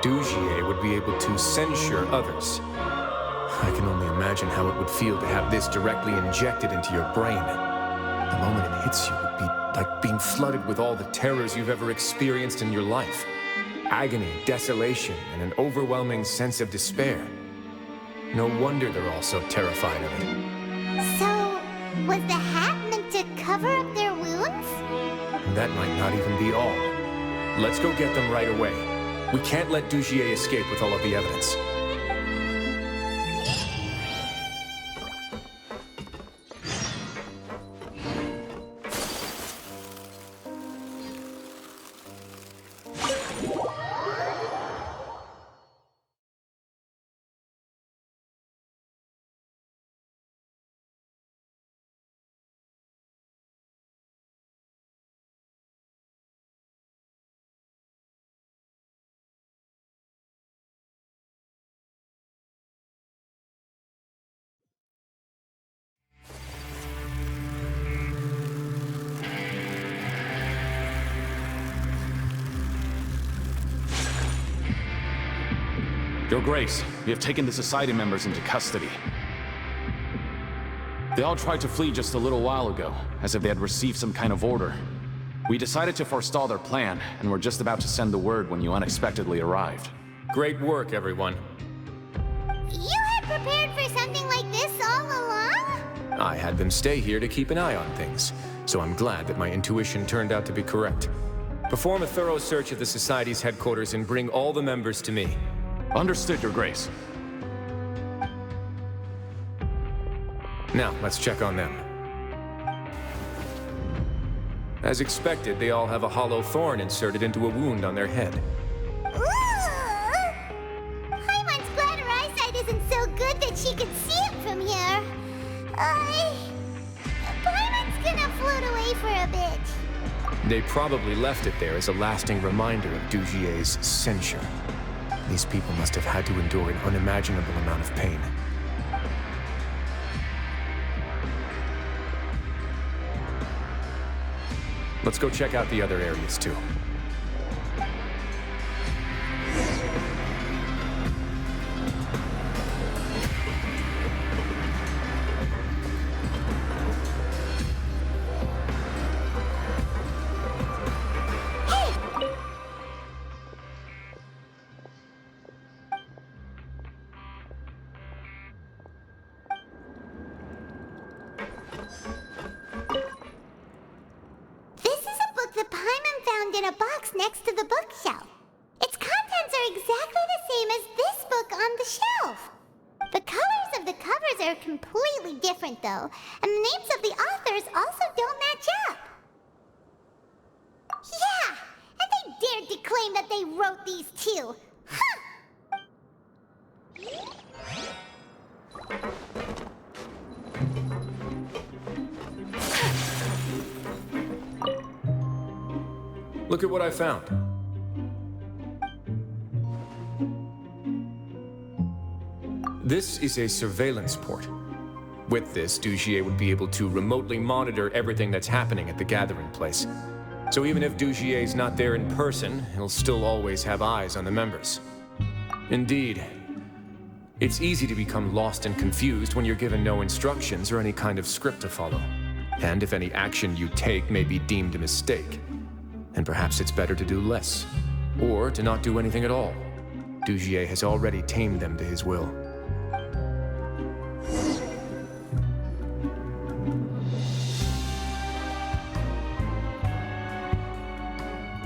S6: Dugier would be able to censure others. I can only imagine how it would feel to have this directly injected into your brain. The moment it hits you would be like being flooded with all the terrors you've ever experienced in your life. Agony, desolation, and an overwhelming sense of despair. No wonder they're all so terrified of it.
S2: So, was the hat meant to cover up their wounds?
S6: That might not even be all. Let's go get them right away. We can't let Dugier escape with all of the evidence.
S15: Your Grace, we have taken the Society members into custody. They all tried to flee just a little while ago, as if they had received some kind of order. We decided to forestall their plan, and were just about to send the word when you unexpectedly arrived.
S6: Great work, everyone.
S2: You had prepared for something like this all along?
S6: I had them stay here to keep an eye on things, so I'm glad that my intuition turned out to be correct. Perform a thorough search of the Society's headquarters and bring all the members to me.
S15: Understood, Your Grace.
S6: Now, let's check on them. As expected, they all have a hollow thorn inserted into a wound on their head.
S2: Paimon's glad her eyesight isn't so good that she can see it from here. Paimon's gonna float away for a bit.
S6: They probably left it there as a lasting reminder of Dugier's censure. These people must have had to endure an unimaginable amount of pain. Let's go check out the other areas, too.
S2: In a box next to the bookshelf. Its contents are exactly the same as this book on the shelf. The colors of the covers are completely different though, and the names of the authors also don't match up. Yeah, and they dared to claim that they wrote these too. Huh!
S6: Look at what I found. This is a surveillance port. With this, Dugier would be able to remotely monitor everything that's happening at the gathering place. So even if Dugier's not there in person, he'll still always have eyes on the members. Indeed, it's easy to become lost and confused when you're given no instructions or any kind of script to follow. And if any action you take may be deemed a mistake, and perhaps it's better to do less, or to not do anything at all. Dugier has already tamed them to his will.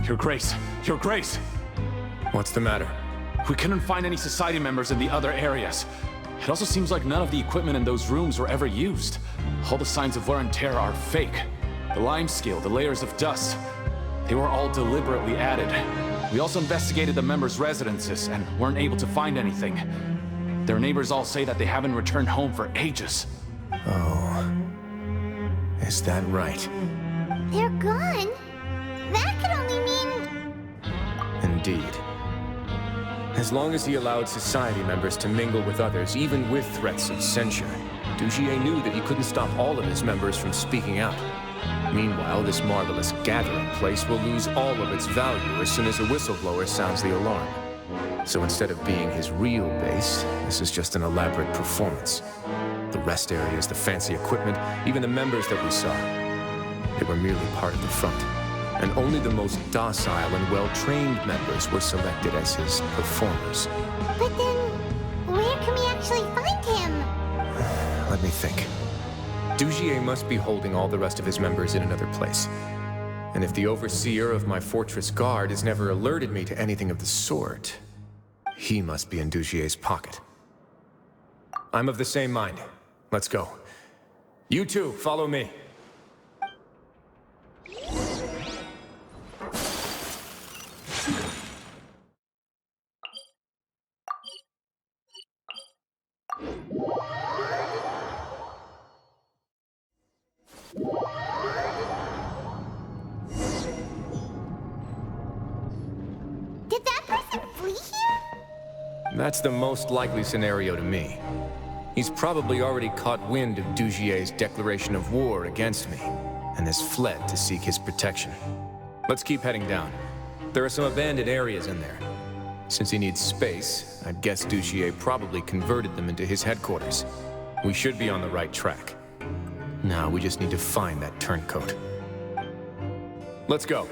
S15: Your Grace! Your Grace!
S6: What's the matter?
S15: We couldn't find any Society members in the other areas. It also seems like none of the equipment in those rooms were ever used. All the signs of wear and tear are fake. The lime scale, the layers of dust, they were all deliberately added. We also investigated the members' residences and weren't able to find anything. Their neighbors all say that they haven't returned home for ages.
S6: Oh. Is that right?
S2: They're gone? That could only mean...
S6: Indeed. As long as he allowed Society members to mingle with others, even with threats of censure, Dugier knew that he couldn't stop all of his members from speaking out. Meanwhile, this marvelous gathering place will lose all of its value as soon as a whistleblower sounds the alarm. So instead of being his real base, this is just an elaborate performance. The rest areas, the fancy equipment, even the members that we saw, they were merely part of the front. And only the most docile and well-trained members were selected as his performers.
S2: But then, where can we actually find him?
S6: Let me think. Dugier must be holding all the rest of his members in another place. And if the overseer of my fortress guard has never alerted me to anything of the sort, he must be in Dugier's pocket. I'm of the same mind. Let's go. You two, follow me.
S2: Did that person flee here?
S6: That's the most likely scenario to me. He's probably already caught wind of Dugier's declaration of war against me, and has fled to seek his protection. Let's keep heading down. There are some abandoned areas in there. Since he needs space, I'd guess Dugier probably converted them into his headquarters. We should be on the right track. Now we just need to find that turncoat. Let's go.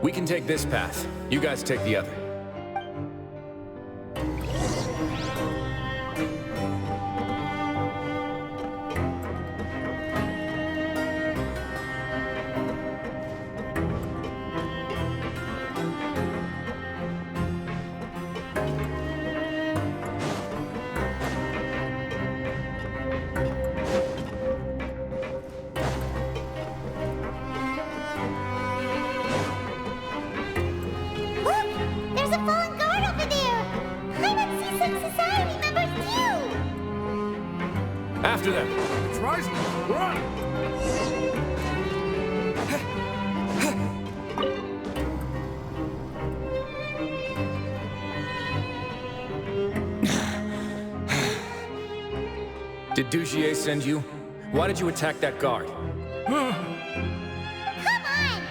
S6: We can take this path. You guys take the other. Did Dugier send you? Why did you attack that guard?
S2: Come on,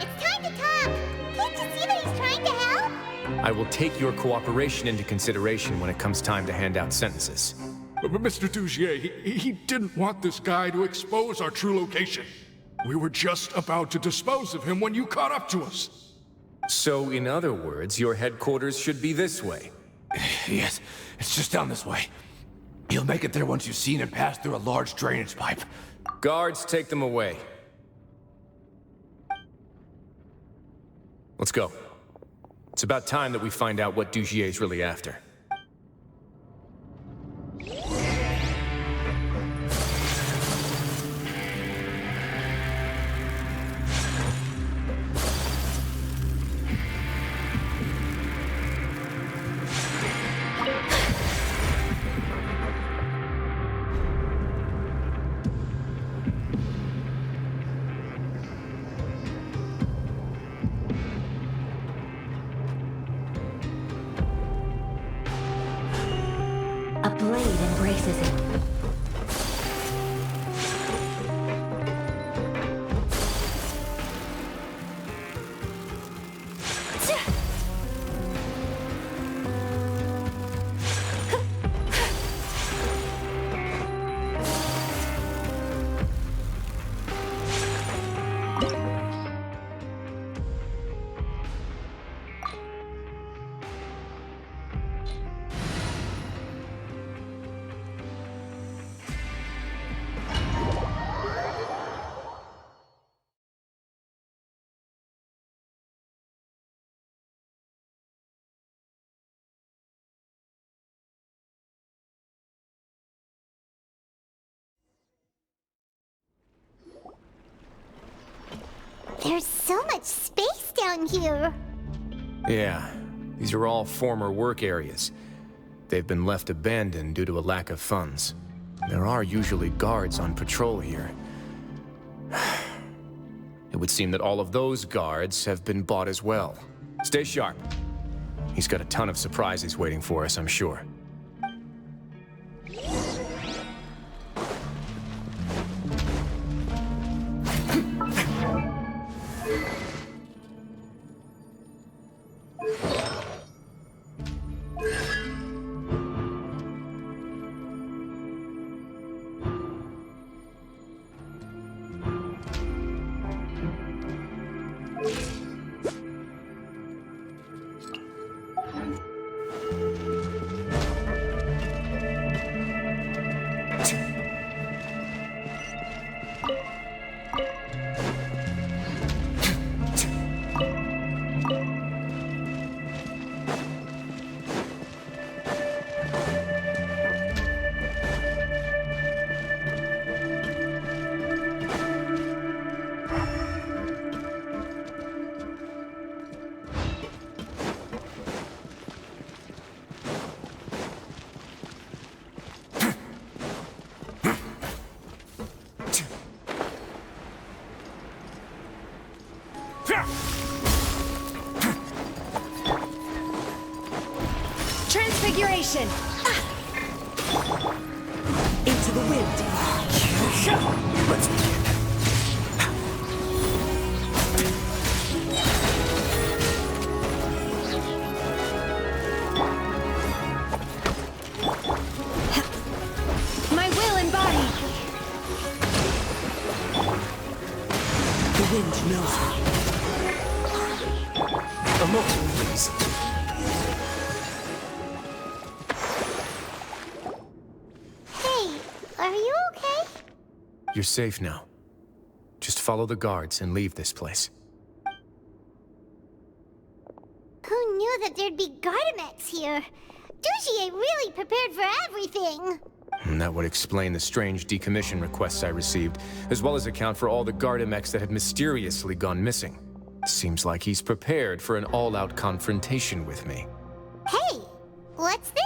S2: it's time to talk. Can't you see that he's trying to help?
S6: I will take your cooperation into consideration when it comes time to hand out sentences.
S16: But Mr. Dugier, he didn't want this guy to expose our true location. We were just about to dispose of him when you caught up to us.
S6: So, in other words, your headquarters should be this way.
S17: Yes, it's just down this way. You'll make it there once you've seen him pass through a large drainage pipe.
S6: Guards, take them away. Let's go. It's about time that we find out what Dugier's really after.
S1: A blade embraces it.
S2: There's so much space down here.
S6: Yeah, these are all former work areas. They've been left abandoned due to a lack of funds. There are usually guards on patrol here. It would seem that all of those guards have been bought as well. Stay sharp. He's got a ton of surprises waiting for us, I'm sure.
S18: Transfiguration! Into the wind. Let's begin.
S1: My will embodied.
S18: The wind knows me. A moment, please.
S2: Are you okay?
S6: You're safe now. Just follow the guards and leave this place.
S2: Who knew that there'd be Gardamex here? Dugier really prepared for everything.
S6: And that would explain the strange decommission requests I received, as well as account for all the Gardamex that had mysteriously gone missing. Seems like he's prepared for an all-out confrontation with me.
S2: Hey, what's this?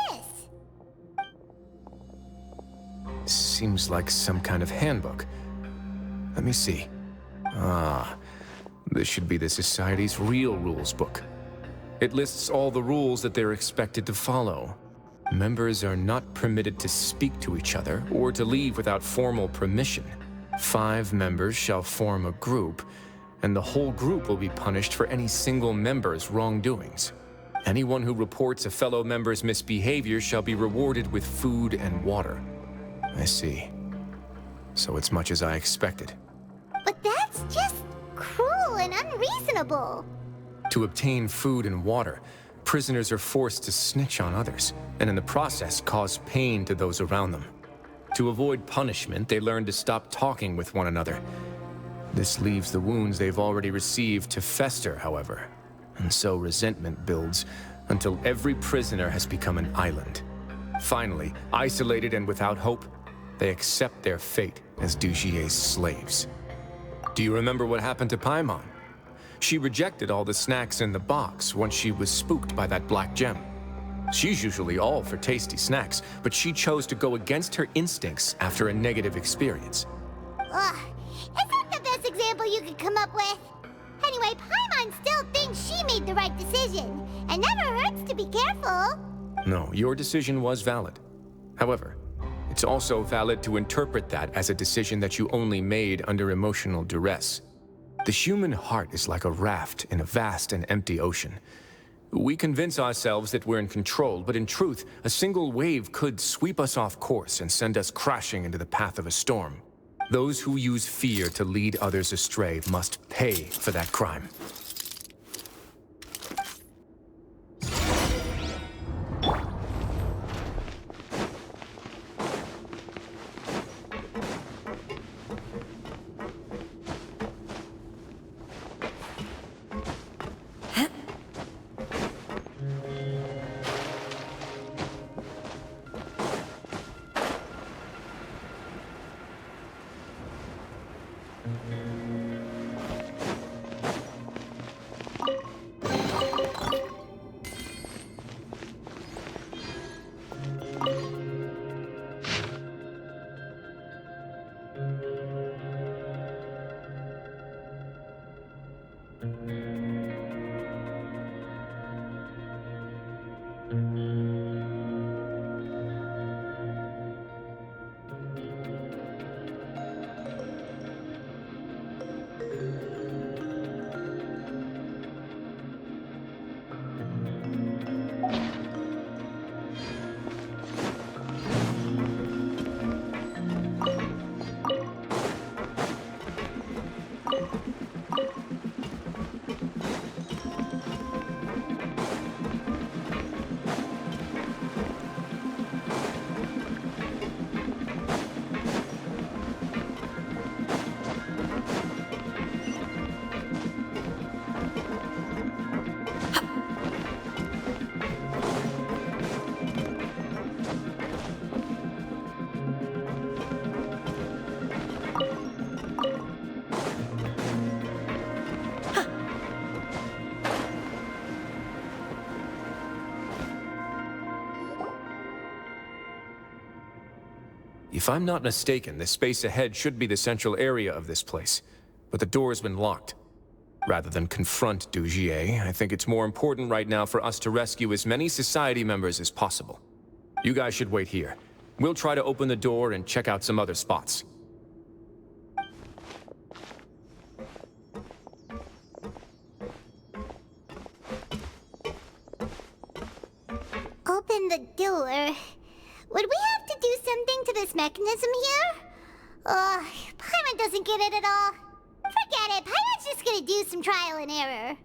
S6: Seems like some kind of handbook. Let me see. Ah, this should be the Society's real rules book. It lists all the rules that they're expected to follow. Members are not permitted to speak to each other or to leave without formal permission. 5 members shall form a group, and the whole group will be punished for any single member's wrongdoings. Anyone who reports a fellow member's misbehavior shall be rewarded with food and water. I see. So it's much as I expected.
S2: But that's just cruel and unreasonable.
S6: To obtain food and water, prisoners are forced to snitch on others, and in the process cause pain to those around them. To avoid punishment, they learn to stop talking with one another. This leaves the wounds they've already received to fester, however, and so resentment builds until every prisoner has become an island. Finally, isolated and without hope, they accept their fate as Dugier's slaves. Do you remember what happened to Paimon? She rejected all the snacks in the box once she was spooked by that black gem. She's usually all for tasty snacks, but she chose to go against her instincts after a negative experience.
S2: Ugh, is that the best example you could come up with? Anyway, Paimon still thinks she made the right decision, and never hurts to be careful.
S6: No, your decision was valid. However, it's also valid to interpret that as a decision that you only made under emotional duress. The human heart is like a raft in a vast and empty ocean. We convince ourselves that we're in control, but in truth, a single wave could sweep us off course and send us crashing into the path of a storm. Those who use fear to lead others astray must pay for that crime. If I'm not mistaken, the space ahead should be the central area of this place, but the door has been locked. Rather than confront Dugier, I think it's more important right now for us to rescue as many society members as possible. You guys should wait here. We'll try to open the door and check out some other spots.
S2: Open the door. Would we have to do something to this mechanism here? Paimon doesn't get it at all. Forget it, Paimon's just gonna do some trial and error.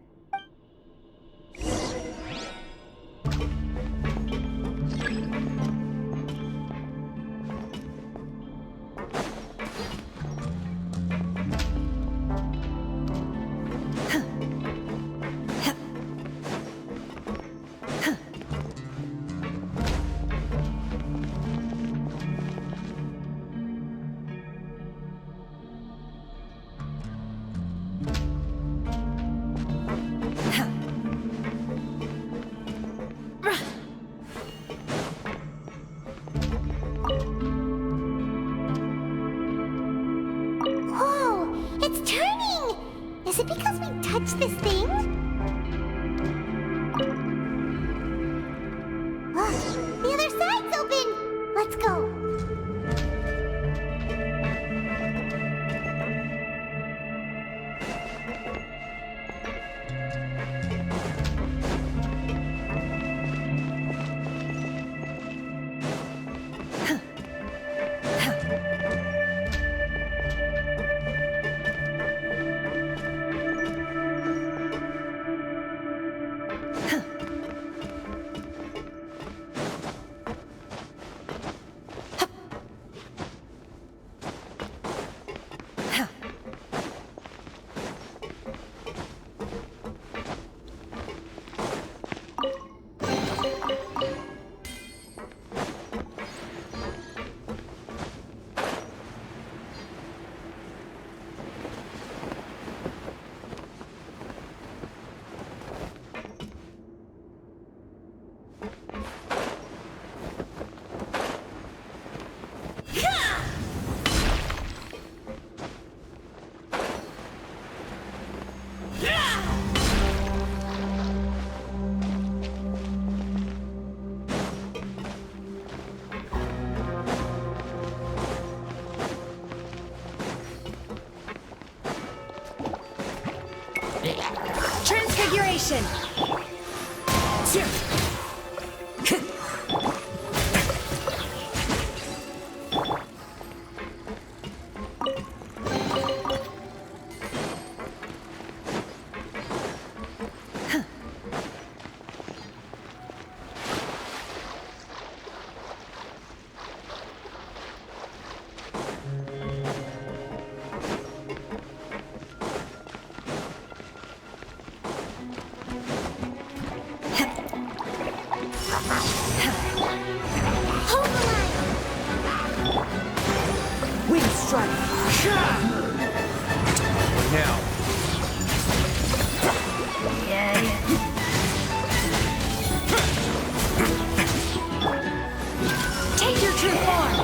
S2: Is it because we touched this thing? The other
S18: Transfiguration!
S6: Now.
S18: Take your true form!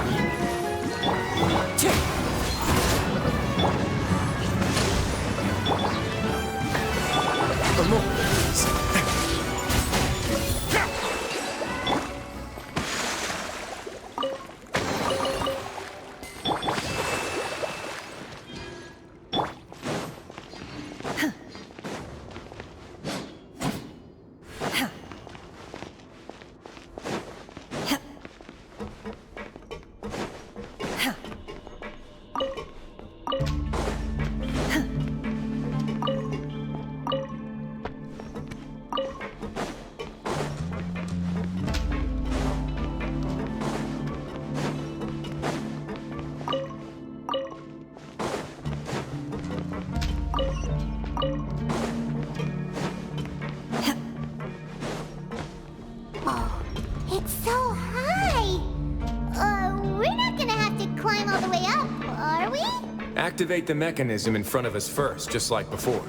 S2: It's so high! We're not gonna have to climb all the way up, are we?
S6: Activate the mechanism in front of us first, just like before.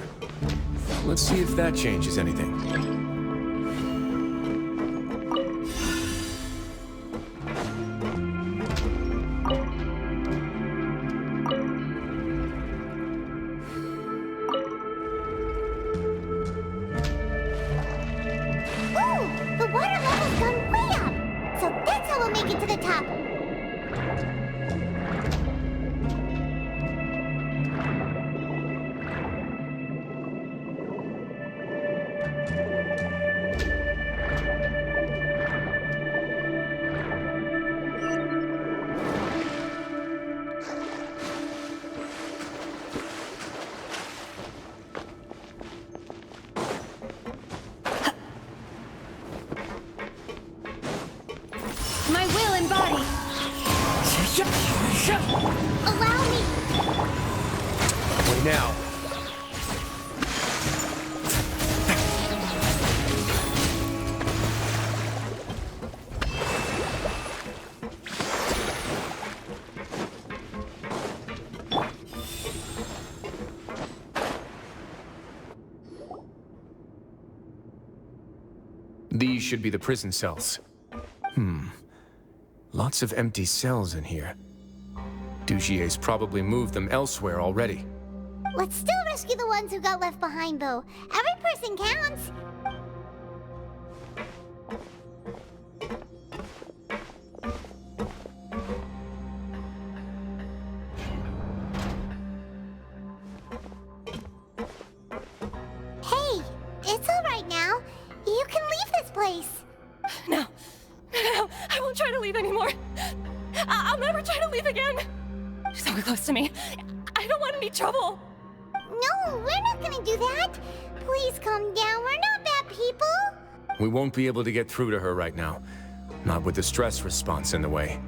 S6: Let's see if that changes anything.
S2: Ooh! The water level's gone way up! So that's how we'll make it to the top!
S18: My will and body!
S2: Allow me!
S6: Wait now. These should be the prison cells. Lots of empty cells in here. Dugier's probably moved them elsewhere already.
S2: Let's still rescue the ones who got left behind, though. Every person counts.
S8: man! So close to me. I don't want any trouble.
S2: No, we're not gonna do that. Please calm down. We're not bad people.
S6: We won't be able to get through to her right now. Not with the stress response in the way.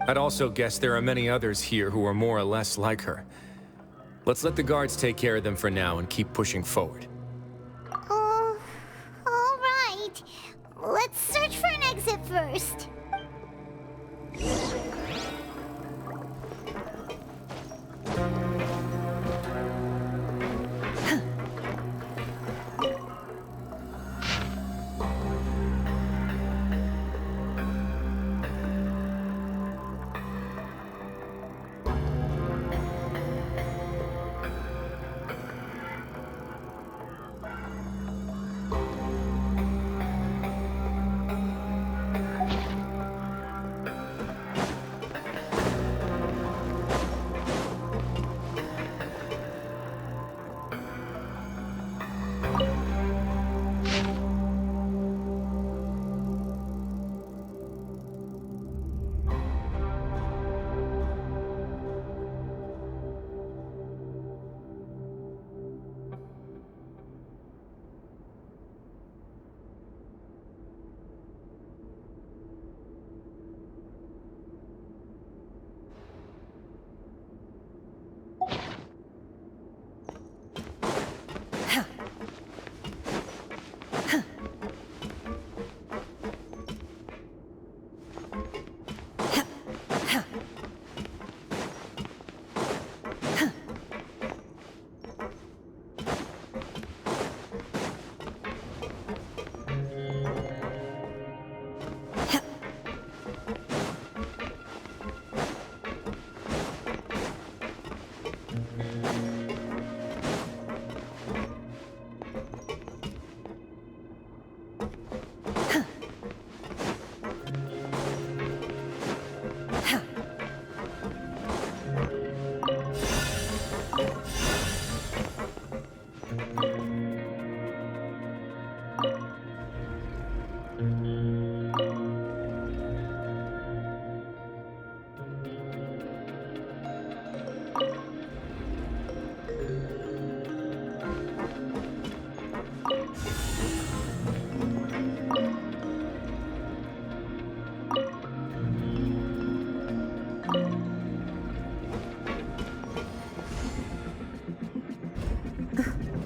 S6: I'd also guess there are many others here who are more or less like her. Let's let the guards take care of them for now and keep pushing forward.
S2: Oh, all right. Let's search for an exit first.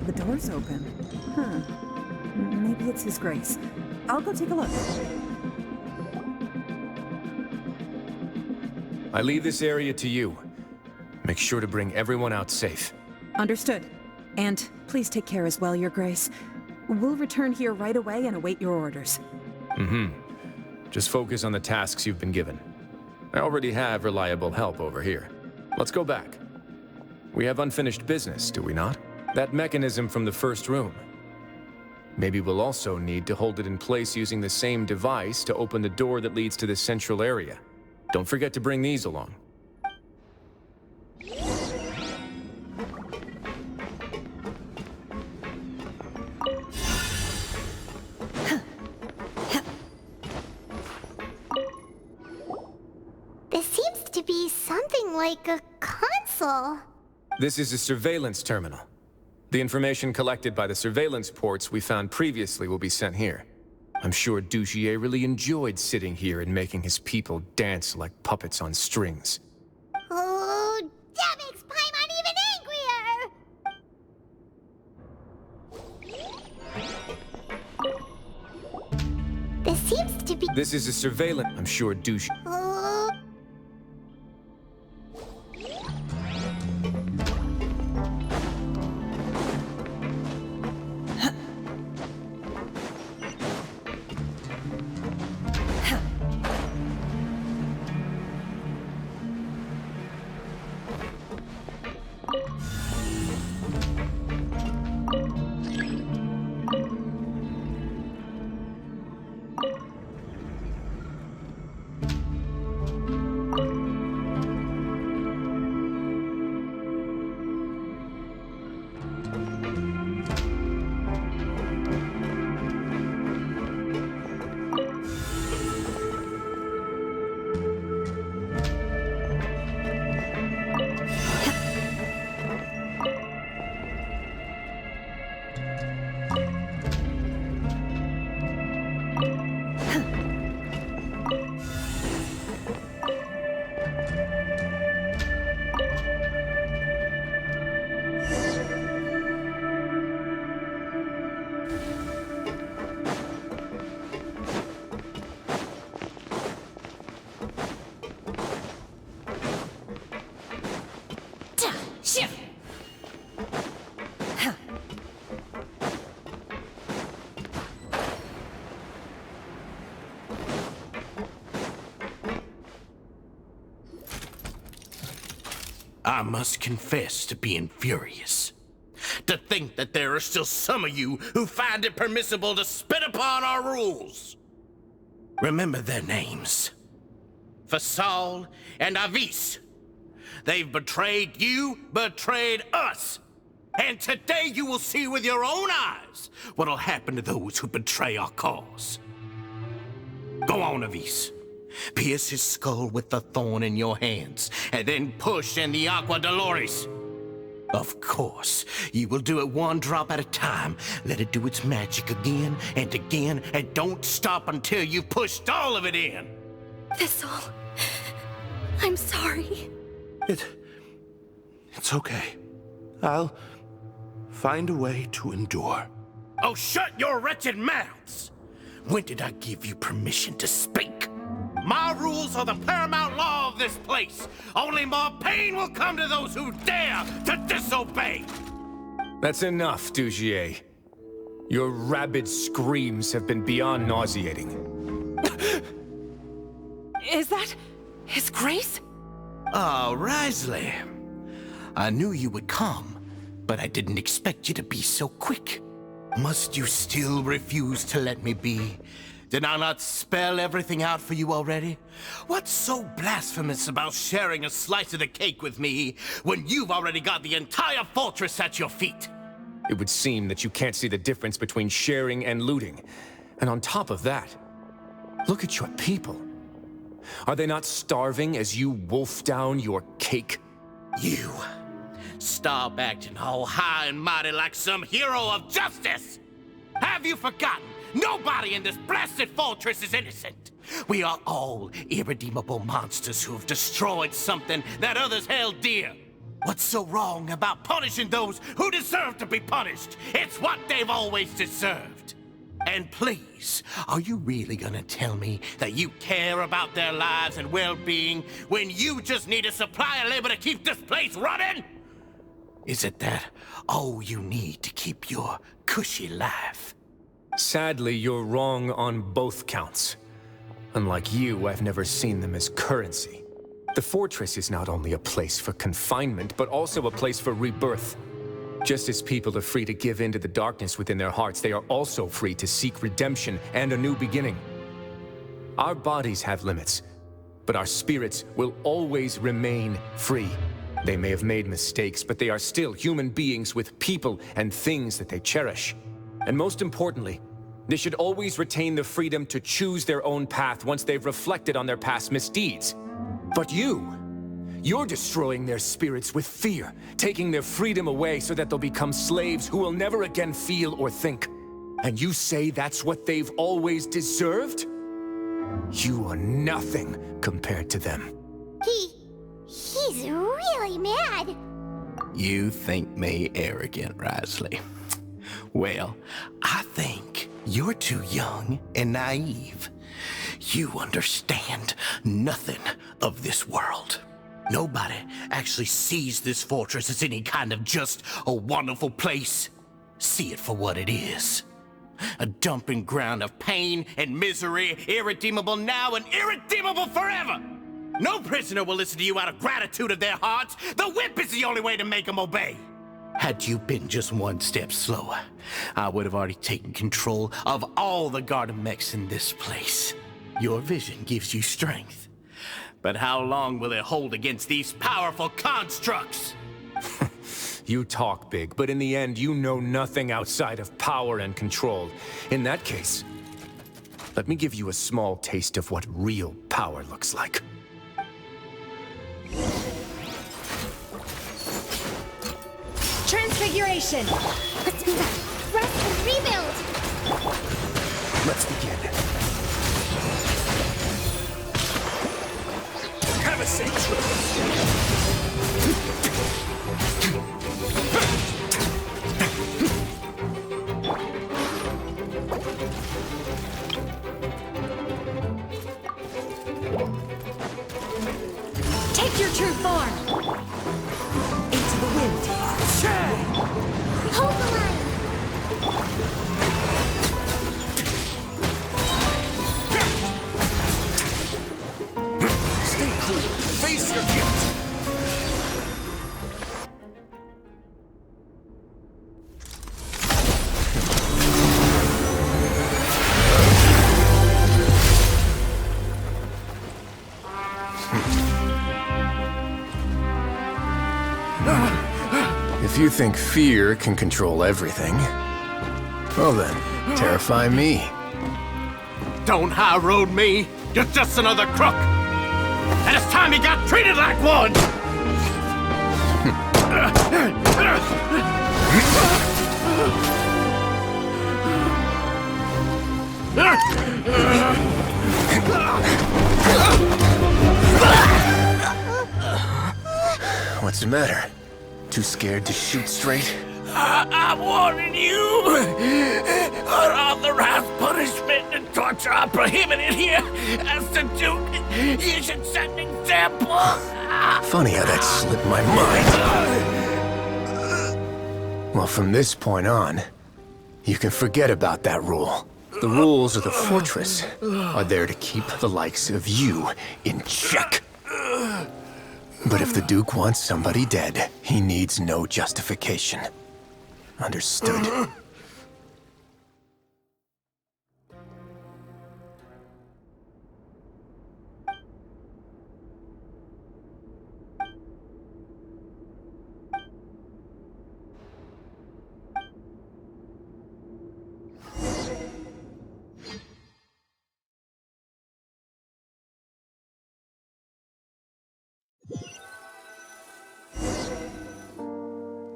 S19: The door's open. Huh. Maybe it's His Grace. I'll go take a look.
S6: I leave this area to you. Make sure to bring everyone out safe.
S19: Understood. And please take care as well, Your Grace. We'll return here right away and await your orders.
S6: Just focus on the tasks you've been given. I already have reliable help over here. Let's go back. We have unfinished business, do we not? That mechanism from the first room. Maybe we'll also need to hold it in place using the same device to open the door that leads to the central area. Don't forget to bring these along.
S2: This seems to be something like a console.
S6: This is a surveillance terminal. The information collected by the surveillance ports we found previously will be sent here. I'm sure Dugier really enjoyed sitting here and making his people dance like puppets on strings.
S2: Oh, that makes Paimon even angrier! This seems to be...
S6: This is a surveillance... I'm sure Dugier...
S9: I must confess to being furious. To think that there are still some of you who find it permissible to spit upon our rules. Remember their names. Fasal and Avis. They've betrayed you, betrayed us. And today you will see with your own eyes what'll happen to those who betray our cause. Go on, Avis. Pierce his skull with the thorn in your hands, and then push in the Aqua Dolores. Of course, you will do it one drop at a time. Let it do its magic again, and don't stop until you've pushed all of it in.
S1: Thistle, I'm sorry.
S5: It's okay. I'll find a way to endure.
S9: Oh, shut your wretched mouths! When did I give you permission to speak? My rules are the paramount law of this place. Only more pain will come to those who dare to disobey.
S6: That's enough, Dugier. Your rabid screams have been beyond nauseating.
S19: Is that His Grace?
S9: Oh, Risley. I knew you would come, but I didn't expect you to be so quick. Must you still refuse to let me be? Did I not spell everything out for you already? What's so blasphemous about sharing a slice of the cake with me when you've already got the entire fortress at your feet?
S6: It would seem that you can't see the difference between sharing and looting. And on top of that, look at your people. Are they not starving as you wolf down your cake?
S9: You stop acting all high and mighty like some hero of justice! Have you forgotten? Nobody in this blasted fortress is innocent. We are all irredeemable monsters who have destroyed something that others held dear. What's so wrong about punishing those who deserve to be punished? It's what they've always deserved. And please, are you really gonna tell me that you care about their lives and well-being when you just need a supply of labor to keep this place running? Is it that all you need to keep your cushy life?
S6: Sadly, you're wrong on both counts. Unlike you, I've never seen them as currency. The fortress is not only a place for confinement, but also a place for rebirth. Just as people are free to give in to the darkness within their hearts, they are also free to seek redemption and a new beginning. Our bodies have limits, but our spirits will always remain free. They may have made mistakes, but they are still human beings with people and things that they cherish. And most importantly, they should always retain the freedom to choose their own path once they've reflected on their past misdeeds. But you're destroying their spirits with fear, taking their freedom away so that they'll become slaves who will never again feel or think. And you say that's what they've always deserved? You are nothing compared to them.
S2: He's really mad.
S9: You think me arrogant, Risley? Well, I think you're too young and naive. You understand nothing of this world. Nobody actually sees this fortress as any kind of just a wonderful place. See it for what it is. A dumping ground of pain and misery, irredeemable now and irredeemable forever. No prisoner will listen to you out of gratitude of their hearts. The whip is the only way to make them obey. Had you been just one step slower, I would have already taken control of all the garden mechs in this place. Your vision gives you strength. But how long will it hold against these powerful constructs?
S6: You talk big, but in the end, you know nothing outside of power and control. In that case, let me give you a small taste of what real power looks like.
S18: Transfiguration!
S2: Let's move out. rest and rebuild.
S6: Let's begin. Have a seat.
S18: Take your true form!
S19: Into the wind.
S2: Hold the line.
S6: Stay cool. Face your guilt. If you think fear can control everything, well then, terrify me.
S9: Don't high road me. You're just another crook. And it's time you got treated like one.
S6: What's the matter? Too scared to shoot straight?
S9: I'm warning you. Unauthorized punishment and torture are prohibited here. As the Duke, you should set an example.
S6: Funny how that slipped my mind. Well, from this point on, you can forget about that rule. The rules of the fortress are there to keep the likes of you in check. But if the Duke wants somebody dead, he needs no justification. Understood?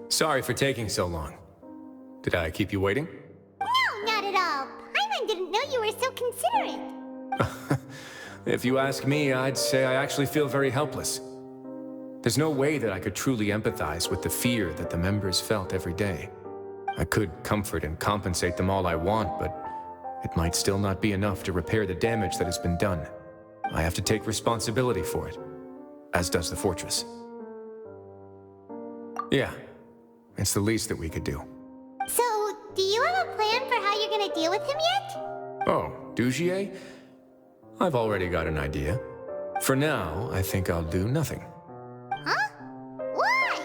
S6: Sorry for taking so long. Did I keep you waiting?
S2: No, not at all. Paimon didn't know you were so considerate.
S6: If you ask me, I'd say I actually feel very helpless. There's no way that I could truly empathize with the fear that the members felt every day. I could comfort and compensate them all I want, but it might still not be enough to repair the damage that has been done. I have to take responsibility for it, as does the fortress. Yeah, it's the least that we could do.
S2: So, do you have a plan for how you're gonna deal with him yet?
S6: Oh, Dugier? I've already got an idea. For now, I think I'll do nothing.
S2: Huh? Why?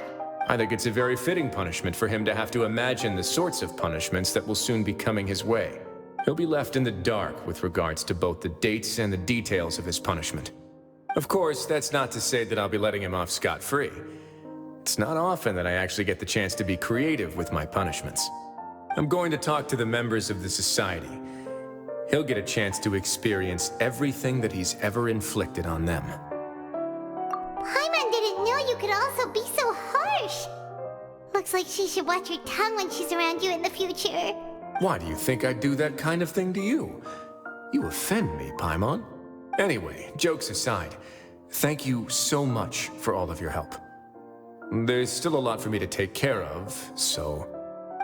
S6: I think it's a very fitting punishment for him to have to imagine the sorts of punishments that will soon be coming his way. He'll be left in the dark with regards to both the dates and the details of his punishment. Of course, that's not to say that I'll be letting him off scot-free. It's not often that I actually get the chance to be creative with my punishments. I'm going to talk to the members of the society. He'll get a chance to experience everything that he's ever inflicted on them.
S2: Paimon didn't know you could also be so harsh. Looks like she should watch her tongue when she's around you in the future.
S6: Why do you think I'd do that kind of thing to you? You offend me, Paimon. Anyway, jokes aside, thank you so much for all of your help. There's still a lot for me to take care of, so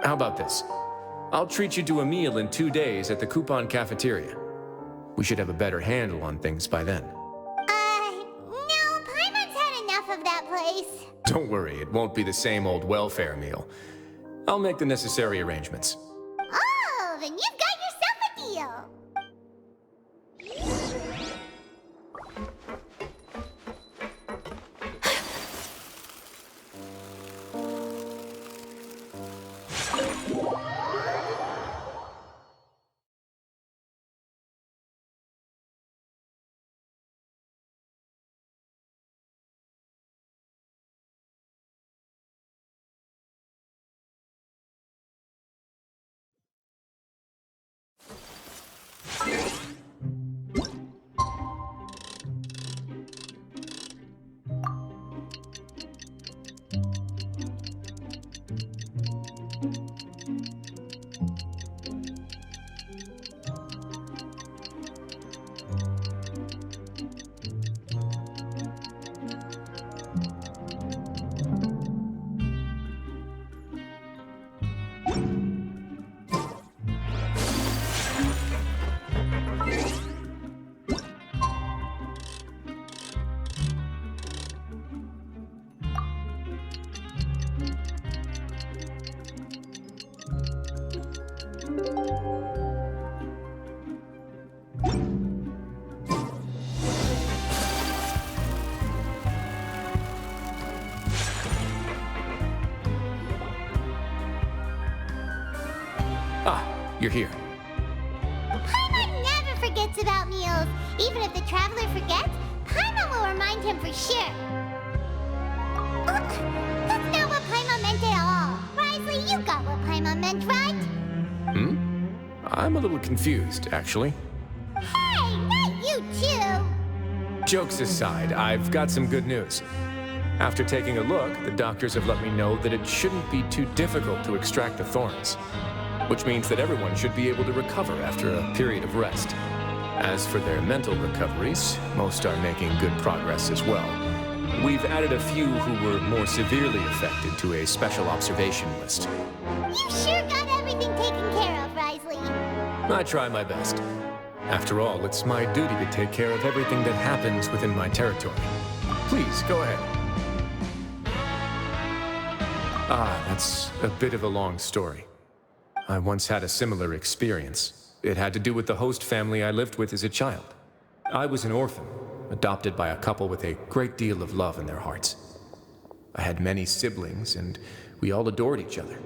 S6: how about this? I'll treat you to a meal in 2 days at the Coupon Cafeteria. We should have a better handle on things by then.
S2: No, Paimon's had enough of that place.
S6: Don't worry, it won't be the same old welfare meal. I'll make the necessary arrangements.
S2: Oh, then you've got yourself a deal.
S6: Ah, you're here.
S2: Paimon never forgets about meals. Even if the traveler forgets, Paimon will remind him for sure. That's not what Paimon meant at all. Risley, you got what Paimon meant, right?
S6: I'm a little confused, actually.
S2: Hey, not you too!
S6: Jokes aside, I've got some good news. After taking a look, the doctors have let me know that it shouldn't be too difficult to extract the thorns, which means that everyone should be able to recover after a period of rest. As for their mental recoveries, most are making good progress as well. We've added a few who were more severely affected to a special observation list.
S2: You sure got everything taken care of, Risley.
S6: I try my best. After all, it's my duty to take care of everything that happens within my territory. Please, go ahead. That's a bit of a long story. I once had a similar experience. It had to do with the host family I lived with as a child. I was an orphan, adopted by a couple with a great deal of love in their hearts. I had many siblings, and we all adored each other.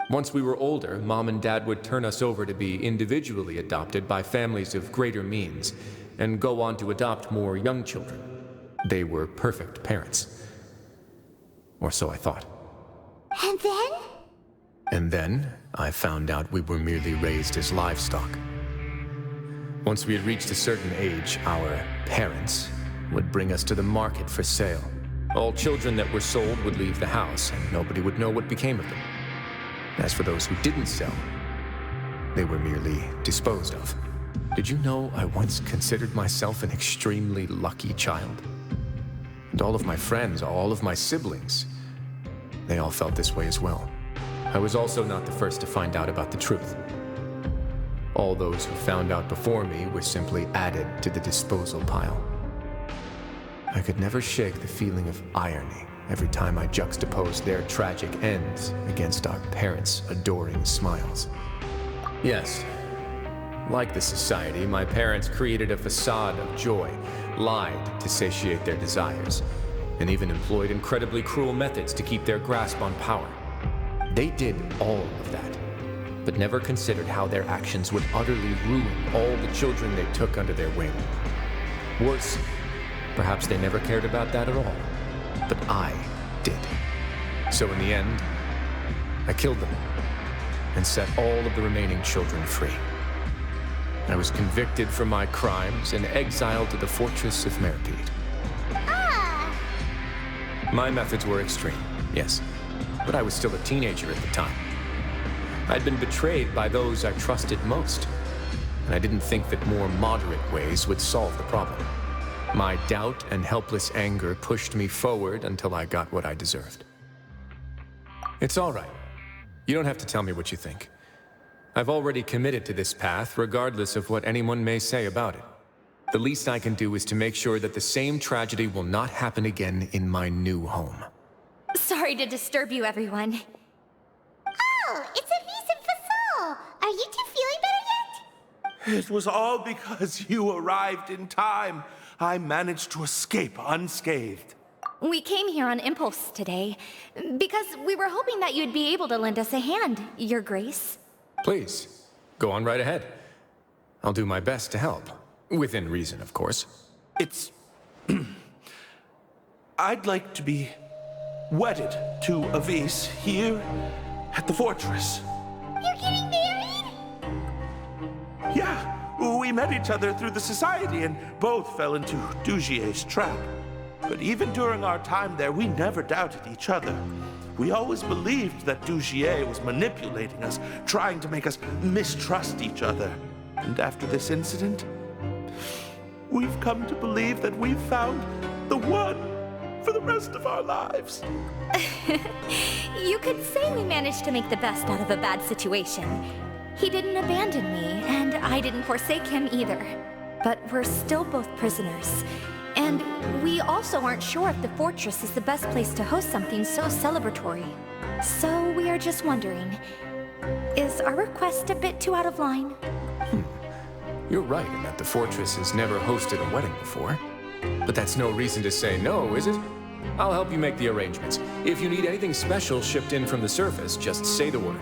S6: Once we were older, Mom and Dad would turn us over to be individually adopted by families of greater means, and go on to adopt more young children. They were perfect parents. Or so I thought.
S2: And then?
S6: And then, I found out we were merely raised as livestock. Once we had reached a certain age, our parents would bring us to the market for sale. All children that were sold would leave the house, and nobody would know what became of them. As for those who didn't sell, they were merely disposed of. Did you know I once considered myself an extremely lucky child? And all of my friends, all of my siblings, they all felt this way as well. I was also not the first to find out about the truth. All those who found out before me were simply added to the disposal pile. I could never shake the feeling of irony every time I juxtaposed their tragic ends against our parents' adoring smiles. Yes, like the society, my parents created a facade of joy, lied to satiate their desires, and even employed incredibly cruel methods to keep their grasp on power. They did all of that, but never considered how their actions would utterly ruin all the children they took under their wing. Worse, perhaps they never cared about that at all, but I did. So in the end, I killed them and set all of the remaining children free. I was convicted for my crimes and exiled to the fortress of Meripede. My methods were extreme, yes, but I was still a teenager at the time. I'd been betrayed by those I trusted most, and I didn't think that more moderate ways would solve the problem. My doubt and helpless anger pushed me forward until I got what I deserved. It's all right. You don't have to tell me what you think. I've already committed to this path, regardless of what anyone may say about it. The least I can do is to make sure that the same tragedy will not happen again in my new home.
S1: Sorry to disturb you, everyone.
S2: Oh, it's a vis and fasol. Are you two feeling better yet?
S5: It was all because you arrived in time. I managed to escape unscathed.
S1: We came here on impulse today, because we were hoping that you'd be able to lend us a hand, Your Grace.
S6: Please, go on right ahead. I'll do my best to help. Within reason, of course.
S5: It's... I'd like to be wedded to Avis here at the fortress.
S2: You're getting married?
S5: Yeah, we met each other through the society and both fell into Dugier's trap. But even during our time there, we never doubted each other. We always believed that Dugier was manipulating us, trying to make us mistrust each other. And after this incident, we've come to believe that we've found the one for the rest of our lives.
S1: You could say we managed to make the best out of a bad situation. He didn't abandon me, and I didn't forsake him either. But we're still both prisoners. And we also aren't sure if the fortress is the best place to host something so celebratory. So we are just wondering, is our request a bit too out of line?
S6: You're right in that the fortress has never hosted a wedding before. But that's no reason to say no, is it? I'll help you make the arrangements. If you need anything special shipped in from the surface, just say the word.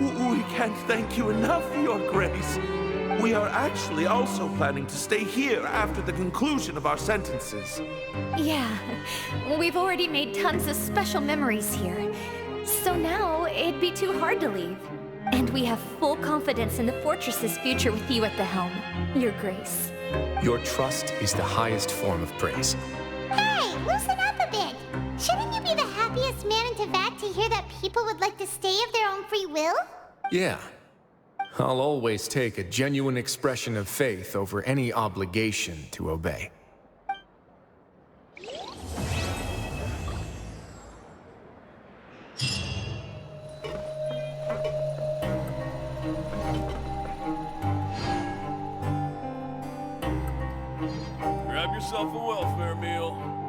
S5: We can't thank you enough, Your Grace. We are actually also planning to stay here after the conclusion of our sentences.
S1: Yeah, we've already made tons of special memories here. So now, it'd be too hard to leave. And we have full confidence in the fortress's future with you at the helm, Your Grace.
S6: Your trust is the highest form of praise.
S2: Hey, loosen up a bit. Shouldn't you be the happiest man in Teyvat to hear that people would like to stay of their own free will?
S6: Yeah. I'll always take a genuine expression of faith over any obligation to obey.
S7: Grab yourself a welfare meal.